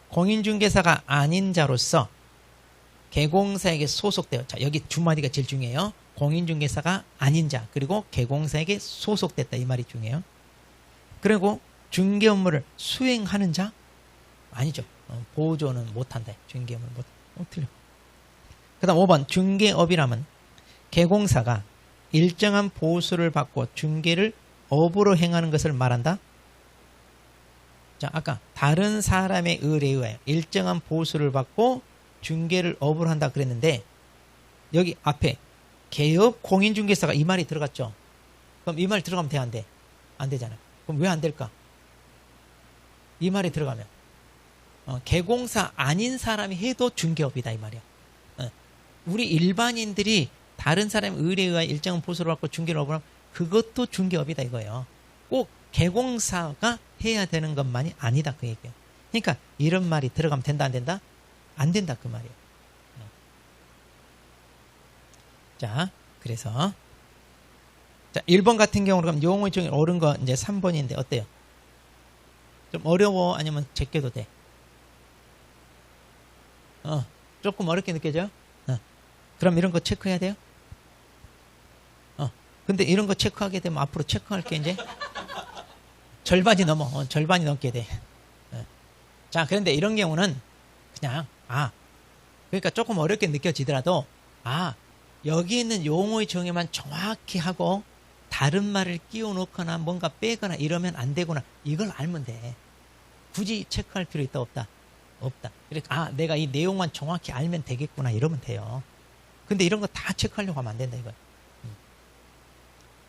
공인중개사가 아닌 자로서 개공사에게 소속되어, 자, 여기 두 마디가 제일 중요해요. 공인중개사가 아닌 자, 그리고 개공사에게 소속됐다. 이 말이 중요해요. 그리고 중개 업무를 수행하는 자? 아니죠. 보조는 못한다. 중개 업무를 틀려. 그 다음 5번 중개업이라면 개공사가 일정한 보수를 받고 중개를 업으로 행하는 것을 말한다. 자, 아까 다른 사람의 의뢰에 의하여 일정한 보수를 받고 중개를 업으로 한다 그랬는데 여기 앞에 개업 공인중개사가 이 말이 들어갔죠. 그럼 이 말이 들어가면 돼, 안 돼? 안 되잖아요. 그럼 왜 안 될까? 이 말이 들어가면 개공사 아닌 사람이 해도 중개업이다 이 말이야. 우리 일반인들이 다른 사람의 의뢰에 의하여 일정한 보수를 받고 중개를 업을 하면 그것도 중개업이다 이거예요. 꼭 개공사가 해야 되는 것만이 아니다 그 얘기예요. 그러니까 이런 말이 들어가면 된다 안 된다? 안 된다 그 말이에요. 자, 그래서 자 1번 같은 경우로 그럼 용어 중에 옳은 거 이제 3번인데 어때요? 좀 어려워 아니면 제껴도 돼? 조금 어렵게 느껴져요? 그럼 이런 거 체크해야 돼요? 근데 이런 거 체크하게 되면 앞으로 체크할 게 이제 절반이 넘어. 절반이 넘게 돼. 자, 그런데 이런 경우는 그냥 그러니까 조금 어렵게 느껴지더라도 여기 있는 용어의 정의만 정확히 하고 다른 말을 끼워 놓거나 뭔가 빼거나 이러면 안 되구나. 이걸 알면 돼. 굳이 체크할 필요 있다 없다? 없다. 그러니까 내가 이 내용만 정확히 알면 되겠구나 이러면 돼요. 근데 이런 거 다 체크하려고 하면 안 된다 이거야.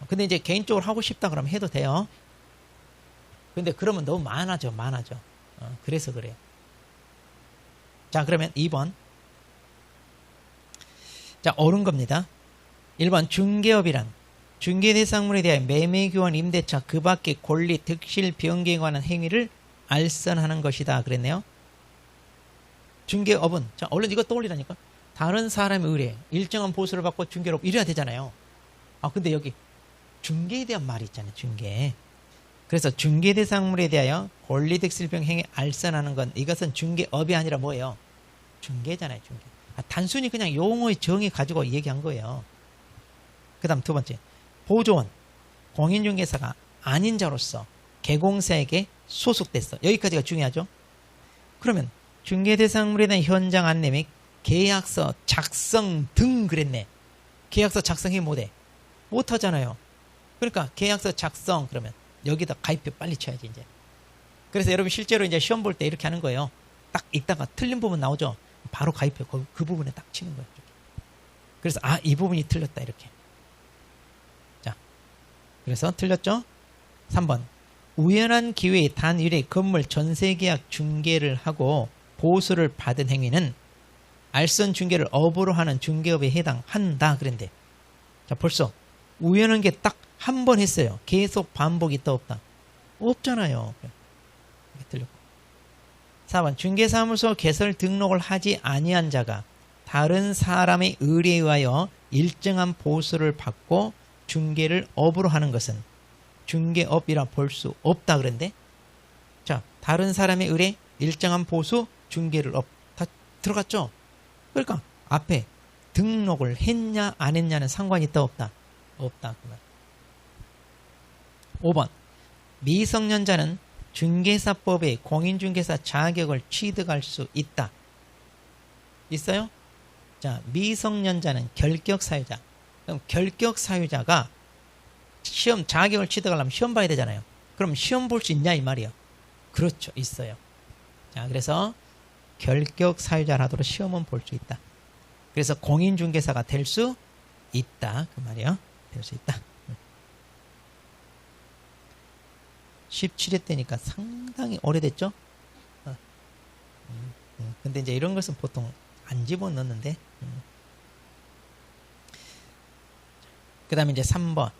근데 이제 개인적으로 하고 싶다 그러면 해도 돼요. 근데 그러면 너무 많아져. 그래서 그래요. 자, 그러면 2번. 자, 옳은 겁니다. 1번 중개업이란 중개대상물에 대한 매매교환 임대차 그 밖의 권리 득실 변경에 관한 행위를 알선하는 것이다 그랬네요. 중개업은 자, 얼른 이거 떠올리라니까. 다른 사람의 의뢰 일정한 보수를 받고 중개업 이래야 되잖아요. 근데 여기 중개에 대한 말이 있잖아요. 중개. 그래서 중개대상물에 대하여 권리득실병 행위 알선하는 건 이것은 중개업이 아니라 뭐예요? 중개잖아요. 중개. 단순히 그냥 용어의 정의 가지고 얘기한 거예요. 그 다음 두 번째 보조원 공인중개사가 아닌 자로서 개공사에게 소속됐어. 여기까지가 중요하죠. 그러면 중개대상물에 대한 현장 안내 및 계약서 작성 등 그랬네. 계약서 작성해 못해? 못하잖아요. 그러니까 계약서 작성 그러면 여기다 가입표 빨리 쳐야지 이제. 그래서 여러분 실제로 이제 시험 볼 때 이렇게 하는 거예요. 딱 읽다가 틀린 부분 나오죠. 바로 가입표 그 부분에 딱 치는 거예요. 이렇게. 그래서 이 부분이 틀렸다 이렇게. 자, 그래서 틀렸죠. 3번 우연한 기회에 단일의 건물 전세계약 중개를 하고 보수를 받은 행위는 알선 중개를 업으로 하는 중개업에 해당한다. 그런데 자, 벌써 우연한 게 딱 한 번 했어요. 계속 반복이 있다 없다? 없잖아요. 틀렸고. 4번 중개사무소 개설 등록을 하지 아니한 자가 다른 사람의 의뢰에 의하여 일정한 보수를 받고 중개를 업으로 하는 것은 중개업이라 볼 수 없다. 그런데 자, 다른 사람의 의뢰, 일정한 보수, 중개를 업 다 들어갔죠? 그러니까 앞에 등록을 했냐 안 했냐는 상관이 있다 없다? 없다. 5번 미성년자는 중개사법의 공인중개사 자격을 취득할 수 있다. 있어요? 자, 미성년자는 결격사유자. 그럼 결격사유자가 시험 자격을 취득하려면 시험 봐야 되잖아요. 그럼 시험 볼 수 있냐 이 말이에요. 그렇죠. 있어요. 자, 그래서 결격사유자라도 시험은 볼 수 있다. 그래서 공인중개사가 될 수 있다. 그 말이에요. 될 수 있다. 17회 때니까 상당히 오래됐죠? 근데 이제 이런 것은 보통 안 집어넣는데. 그 다음에 이제 3번.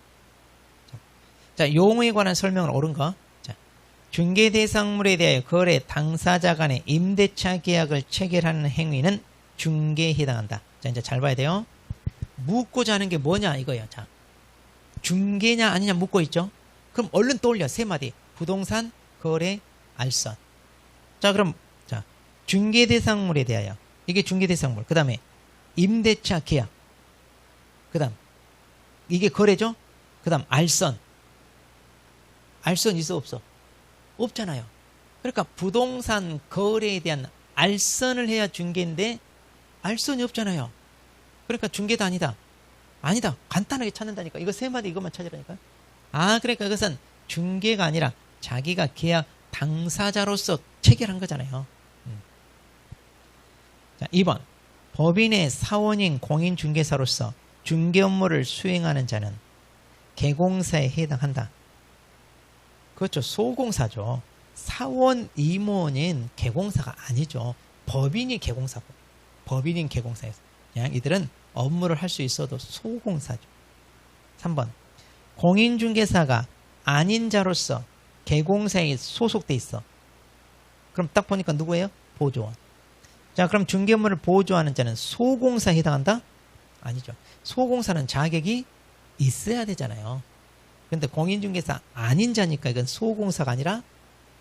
자, 용어에 관한 설명을 옳은 거. 자, 중개대상물에 대하여 거래 당사자 간의 임대차 계약을 체결하는 행위는 중개에 해당한다. 자, 이제 잘 봐야 돼요. 묻고자 하는 게 뭐냐 이거예요. 자, 중개냐 아니냐 묻고 있죠? 그럼 얼른 떠올려. 세 마디. 부동산, 거래, 알선. 자, 그럼 자, 중개대상물에 대하여. 이게 중개대상물. 그 다음에 임대차 계약. 그 다음 이게 거래죠? 그 다음 알선. 알선 있어 없어? 없잖아요. 그러니까 부동산 거래에 대한 알선을 해야 중개인데 알선이 없잖아요. 그러니까 중개도 아니다. 아니다. 간단하게 찾는다니까. 이거 세 마디 이것만 찾으라니까. 아, 그러니까 이것은 중개가 아니라 자기가 계약 당사자로서 체결한 거잖아요. 자, 2번. 법인의 사원인 공인중개사로서 중개 업무를 수행하는 자는 개공사에 해당한다. 그렇죠. 소공사죠. 사원 임원인 개공사가 아니죠. 법인이 개공사고. 법인인 개공사에서. 그냥 이들은 업무를 할 수 있어도 소공사죠. 3번. 공인중개사가 아닌 자로서 개공사에 소속돼 있어. 그럼 딱 보니까 누구예요? 보조원. 자, 그럼 중개 업무를 보조하는 자는 소공사에 해당한다? 아니죠. 소공사는 자격이 있어야 되잖아요. 근데 공인중개사 아닌 자니까 이건 소공사가 아니라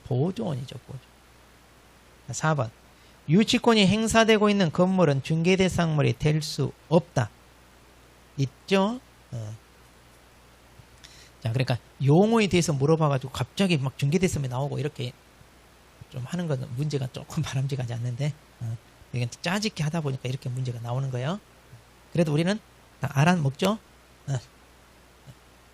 보조원이죠. 보조. 4번. 유치권이 행사되고 있는 건물은 중개대상물이 될 수 없다. 있죠? 자, 그러니까 용어에 대해서 물어봐가지고 갑자기 막 중개대상물이 나오고 이렇게 좀 하는 건 문제가 조금 바람직하지 않는데, 이건 짜집게 하다 보니까 이렇게 문제가 나오는 거예요. 그래도 우리는 다 알아먹죠?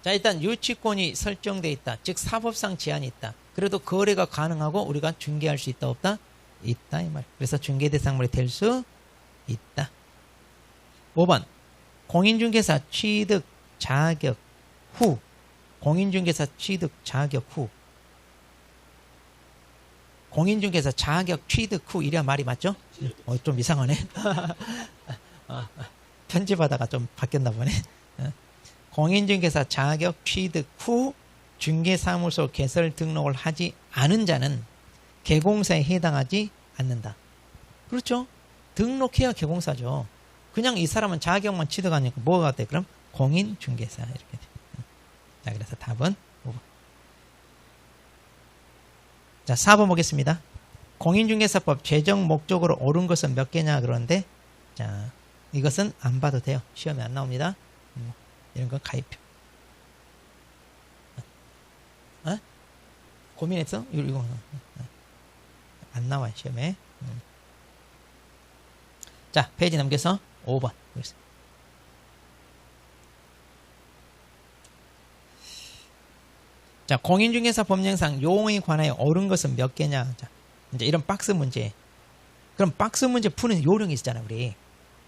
자, 일단 유치권이 설정되어 있다. 즉 사법상 제한이 있다. 그래도 거래가 가능하고 우리가 중개할 수 있다 없다? 있다 이 말. 그래서 중개대상물이 될 수 있다. 5번. 공인중개사 취득 자격 후. 공인중개사 취득 자격 후. 공인중개사 자격 취득 후 이래야 말이 맞죠? 좀 이상하네. 편집하다가 좀 바뀌었나 보네. 공인중개사 자격 취득 후 중개사무소 개설 등록을 하지 않은 자는 개공사에 해당하지 않는다. 그렇죠? 등록해야 개공사죠. 그냥 이 사람은 자격만 취득하니까 뭐가 돼? 그럼 공인중개사 이렇게 돼. 자, 그래서 답은 5번. 자, 4번 보겠습니다. 공인중개사법 제정 목적으로 옳은 것은 몇 개냐 그러는데, 자, 이것은 안 봐도 돼요. 시험에 안 나옵니다. 이런 건 가입표. 고민했어? 이거 안 나와요 시험에. 자, 페이지 넘겨서 5번. 자, 공인중개사 법령상 용어에 관하여 옳은 것은 몇 개냐. 자, 이제 이런 박스 문제. 그럼 박스 문제 푸는 요령이 있잖아 우리.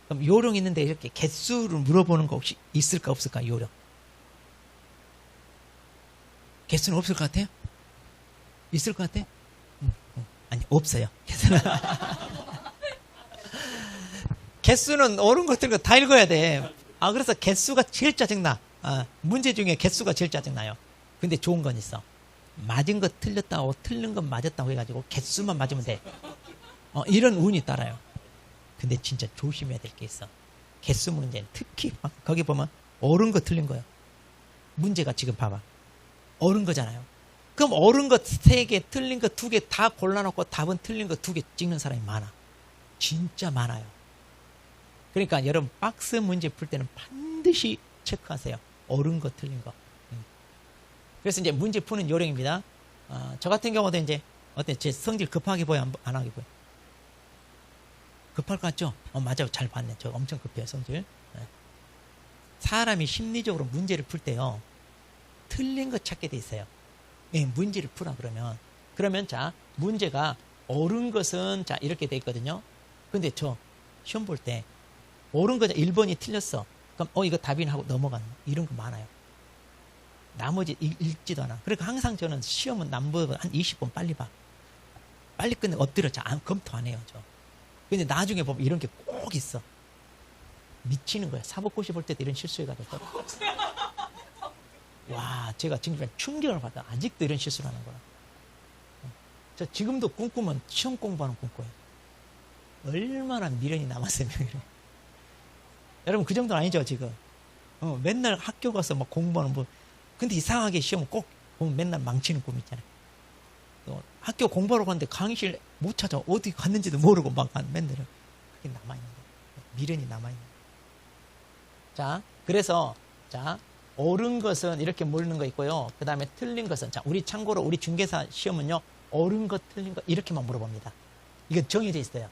그럼 요령 있는데 이렇게 개수를 물어보는 거 혹시 있을까 없을까 요령? 개수는 없을 것 같아요? 있을 것 같아? 아니, 없어요. 개수는. 개수는 옳은 것들 다 읽어야 돼. 그래서 개수가 제일 짜증나. 문제 중에 개수가 제일 짜증나요. 근데 좋은 건 있어. 맞은 거 틀렸다고, 틀린 건 맞았다고 해가지고 개수만 맞으면 돼. 이런 운이 따라요. 근데 진짜 조심해야 될 게 있어. 개수 문제는 특히, 거기 보면 옳은 거 틀린 거예요. 문제가 지금 봐봐. 옳은 거잖아요. 그럼 옳은 거 3개, 틀린 거 2개 다 골라놓고 답은 틀린 거 2개 찍는 사람이 많아. 진짜 많아요. 그러니까 여러분 박스 문제 풀 때는 반드시 체크하세요. 옳은 거, 틀린 거. 그래서 이제 문제 푸는 요령입니다. 저 같은 경우도 이제 어때? 제 성질 급하게 보여, 안 하게 보여? 급할 것 같죠? 맞아요. 잘 봤네. 저 엄청 급해요, 성질. 사람이 심리적으로 문제를 풀 때요, 틀린 거 찾게 돼 있어요. 문제를 풀어 그러면 자, 문제가 옳은 것은 자 이렇게 돼 있거든요. 근데 저 시험 볼 때 옳은 거죠. 1번이 틀렸어. 그럼 이거 답이나 하고 넘어가는 이런 거 많아요. 나머지 읽지도 않아. 그러니까 항상 저는 시험은 남보다 한 20번 빨리 봐. 빨리 끝내 엎드려. 검토 안 해요. 저. 근데 나중에 보면 이런 게 꼭 있어. 미치는 거야. 사법고시 볼 때도 이런 실수해가지고. 와, 제가 지금 충격을 받아. 아직도 이런 실수를 하는 거야. 저 지금도 꿈꾸면 시험 공부하는 꿈꿔요. 얼마나 미련이 남았으면 그래. 여러분 그 정도는 아니죠 지금. 맨날 학교 가서 막 공부하는 근데 이상하게 시험 꼭 보면 맨날 망치는 꿈 있잖아요. 학교 공부하러 갔는데 강의실 못 찾아. 어디 갔는지도 모르고 막 맨날 그게 남아있는 거예요. 미련이 남아있는 거예요. 자, 그래서 자, 옳은 것은 이렇게 모르는 거 있고요. 그 다음에 틀린 것은, 자, 참고로 우리 중개사 시험은요, 옳은 것, 틀린 것, 이렇게만 물어봅니다. 이건 정해져 있어요.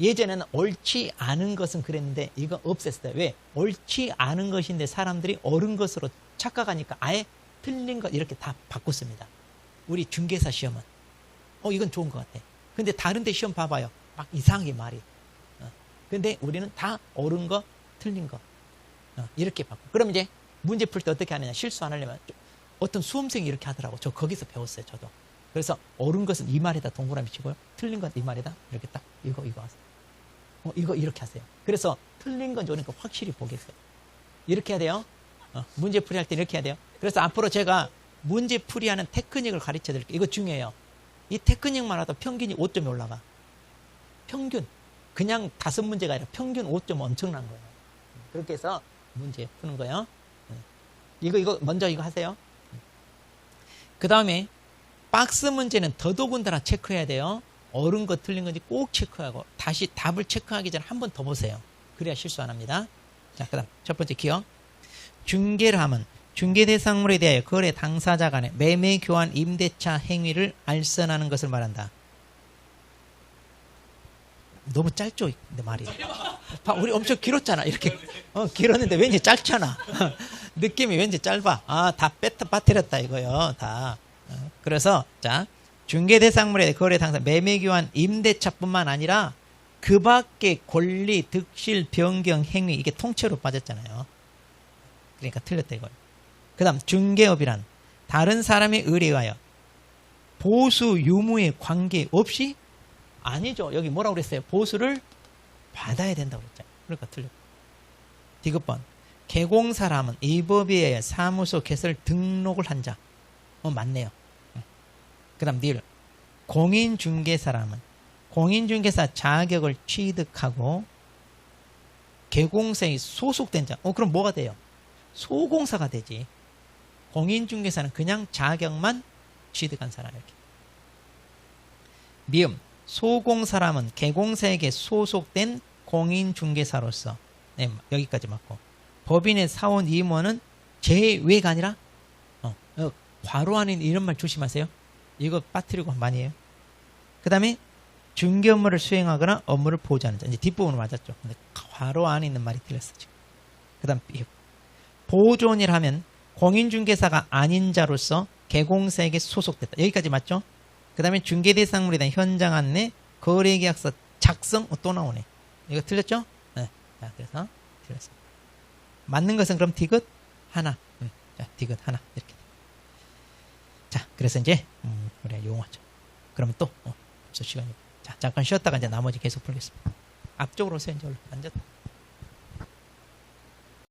예전에는 옳지 않은 것은 그랬는데, 이거 없앴어요. 왜? 옳지 않은 것인데 사람들이 옳은 것으로 착각하니까 아예 틀린 것, 이렇게 다 바꿨습니다. 우리 중개사 시험은. 이건 좋은 것 같아. 근데 다른 데 시험 봐봐요. 막 이상하게 말이. 근데 우리는 다 옳은 거, 틀린 거. 이렇게 바꿔. 그럼 이제 문제 풀 때 어떻게 하느냐. 실수 안 하려면 어떤 수험생이 이렇게 하더라고. 저 거기서 배웠어요. 저도. 그래서 옳은 것은 이 말에다 동그라미 치고요. 틀린 건 이 말에다 이렇게 딱 이거 하세요. 이거 이렇게 하세요. 그래서 틀린 건지 옳은 거 확실히 보겠어요. 이렇게 해야 돼요. 문제 풀이 할 때 이렇게 해야 돼요. 그래서 앞으로 제가 문제 풀이하는 테크닉을 가르쳐 드릴게요. 이거 중요해요. 이 테크닉만 하다 평균이 5점이 올라가. 평균. 그냥 5문제가 아니라 평균 5점 엄청난 거예요. 그렇게 해서 문제 푸는 거예요. 이거 먼저 이거 하세요. 그 다음에 박스 문제는 더더군다나 체크해야 돼요. 옳은 거 틀린 건지 꼭 체크하고 다시 답을 체크하기 전에 한 번 더 보세요. 그래야 실수 안 합니다. 자, 그 다음 첫 번째 기억. 중개를 하면 중개 대상물에 대하여 거래 당사자 간의 매매 교환 임대차 행위를 알선하는 것을 말한다. 너무 짧죠? 근데 말이. 우리 엄청 길었잖아. 이렇게 길었는데 왠지 짧잖아. 느낌이 왠지 짧아. 다 빠뜨렸다 이거요. 다. 그래서 자, 중개 대상물의 거래 당사 매매 교환 임대차뿐만 아니라 그 밖의 권리 득실 변경 행위 이게 통째로 빠졌잖아요. 그러니까 틀렸다 이거예요. 그다음 중개업이란 다른 사람의 의뢰에 의하여 보수 유무에 관계없이 아니죠. 여기 뭐라고 그랬어요? 보수를 받아야 된다고 그랬잖아요. 그러니까 틀렸고. 디귿번. 개공사람은 이 법에 의해 사무소 개설 등록을 한 자. 맞네요. 그 다음 닐. 공인중개사람은 공인중개사 자격을 취득하고 개공사에 소속된 자. 그럼 뭐가 돼요? 소공사가 되지. 공인중개사는 그냥 자격만 취득한 사람 이렇게. 미음. 소공사람은 개공사에게 소속된 공인중개사로서 네, 여기까지 맞고 법인의 사원 임원은 제외가 아니라 괄호 안에 이런 말 조심하세요. 이거 빠뜨리고 많이 해요. 그 다음에 중개 업무를 수행하거나 업무를 보좌하는 자. 이제 뒷부분은 맞았죠. 근데 괄호 안에 있는 말이 틀렸어 지금. 그 다음 보존이라 하면 공인중개사가 아닌 자로서 개공사에게 소속됐다. 여기까지 맞죠? 그 다음에 중개대상물에 대한 현장 안내, 거래계약서 작성, 또 나오네. 이거 틀렸죠? 네. 자, 그래서 틀렸습니다. 맞는 것은 그럼 디귿 하나. 자, 디귿 하나. 이렇게. 자, 그래서 이제 우리가 용어죠. 그러면 또 벌써 시간이. 자, 잠깐 쉬었다가 이제 나머지 계속 풀겠습니다. 앞쪽으로 오세요. 이제 앉았다.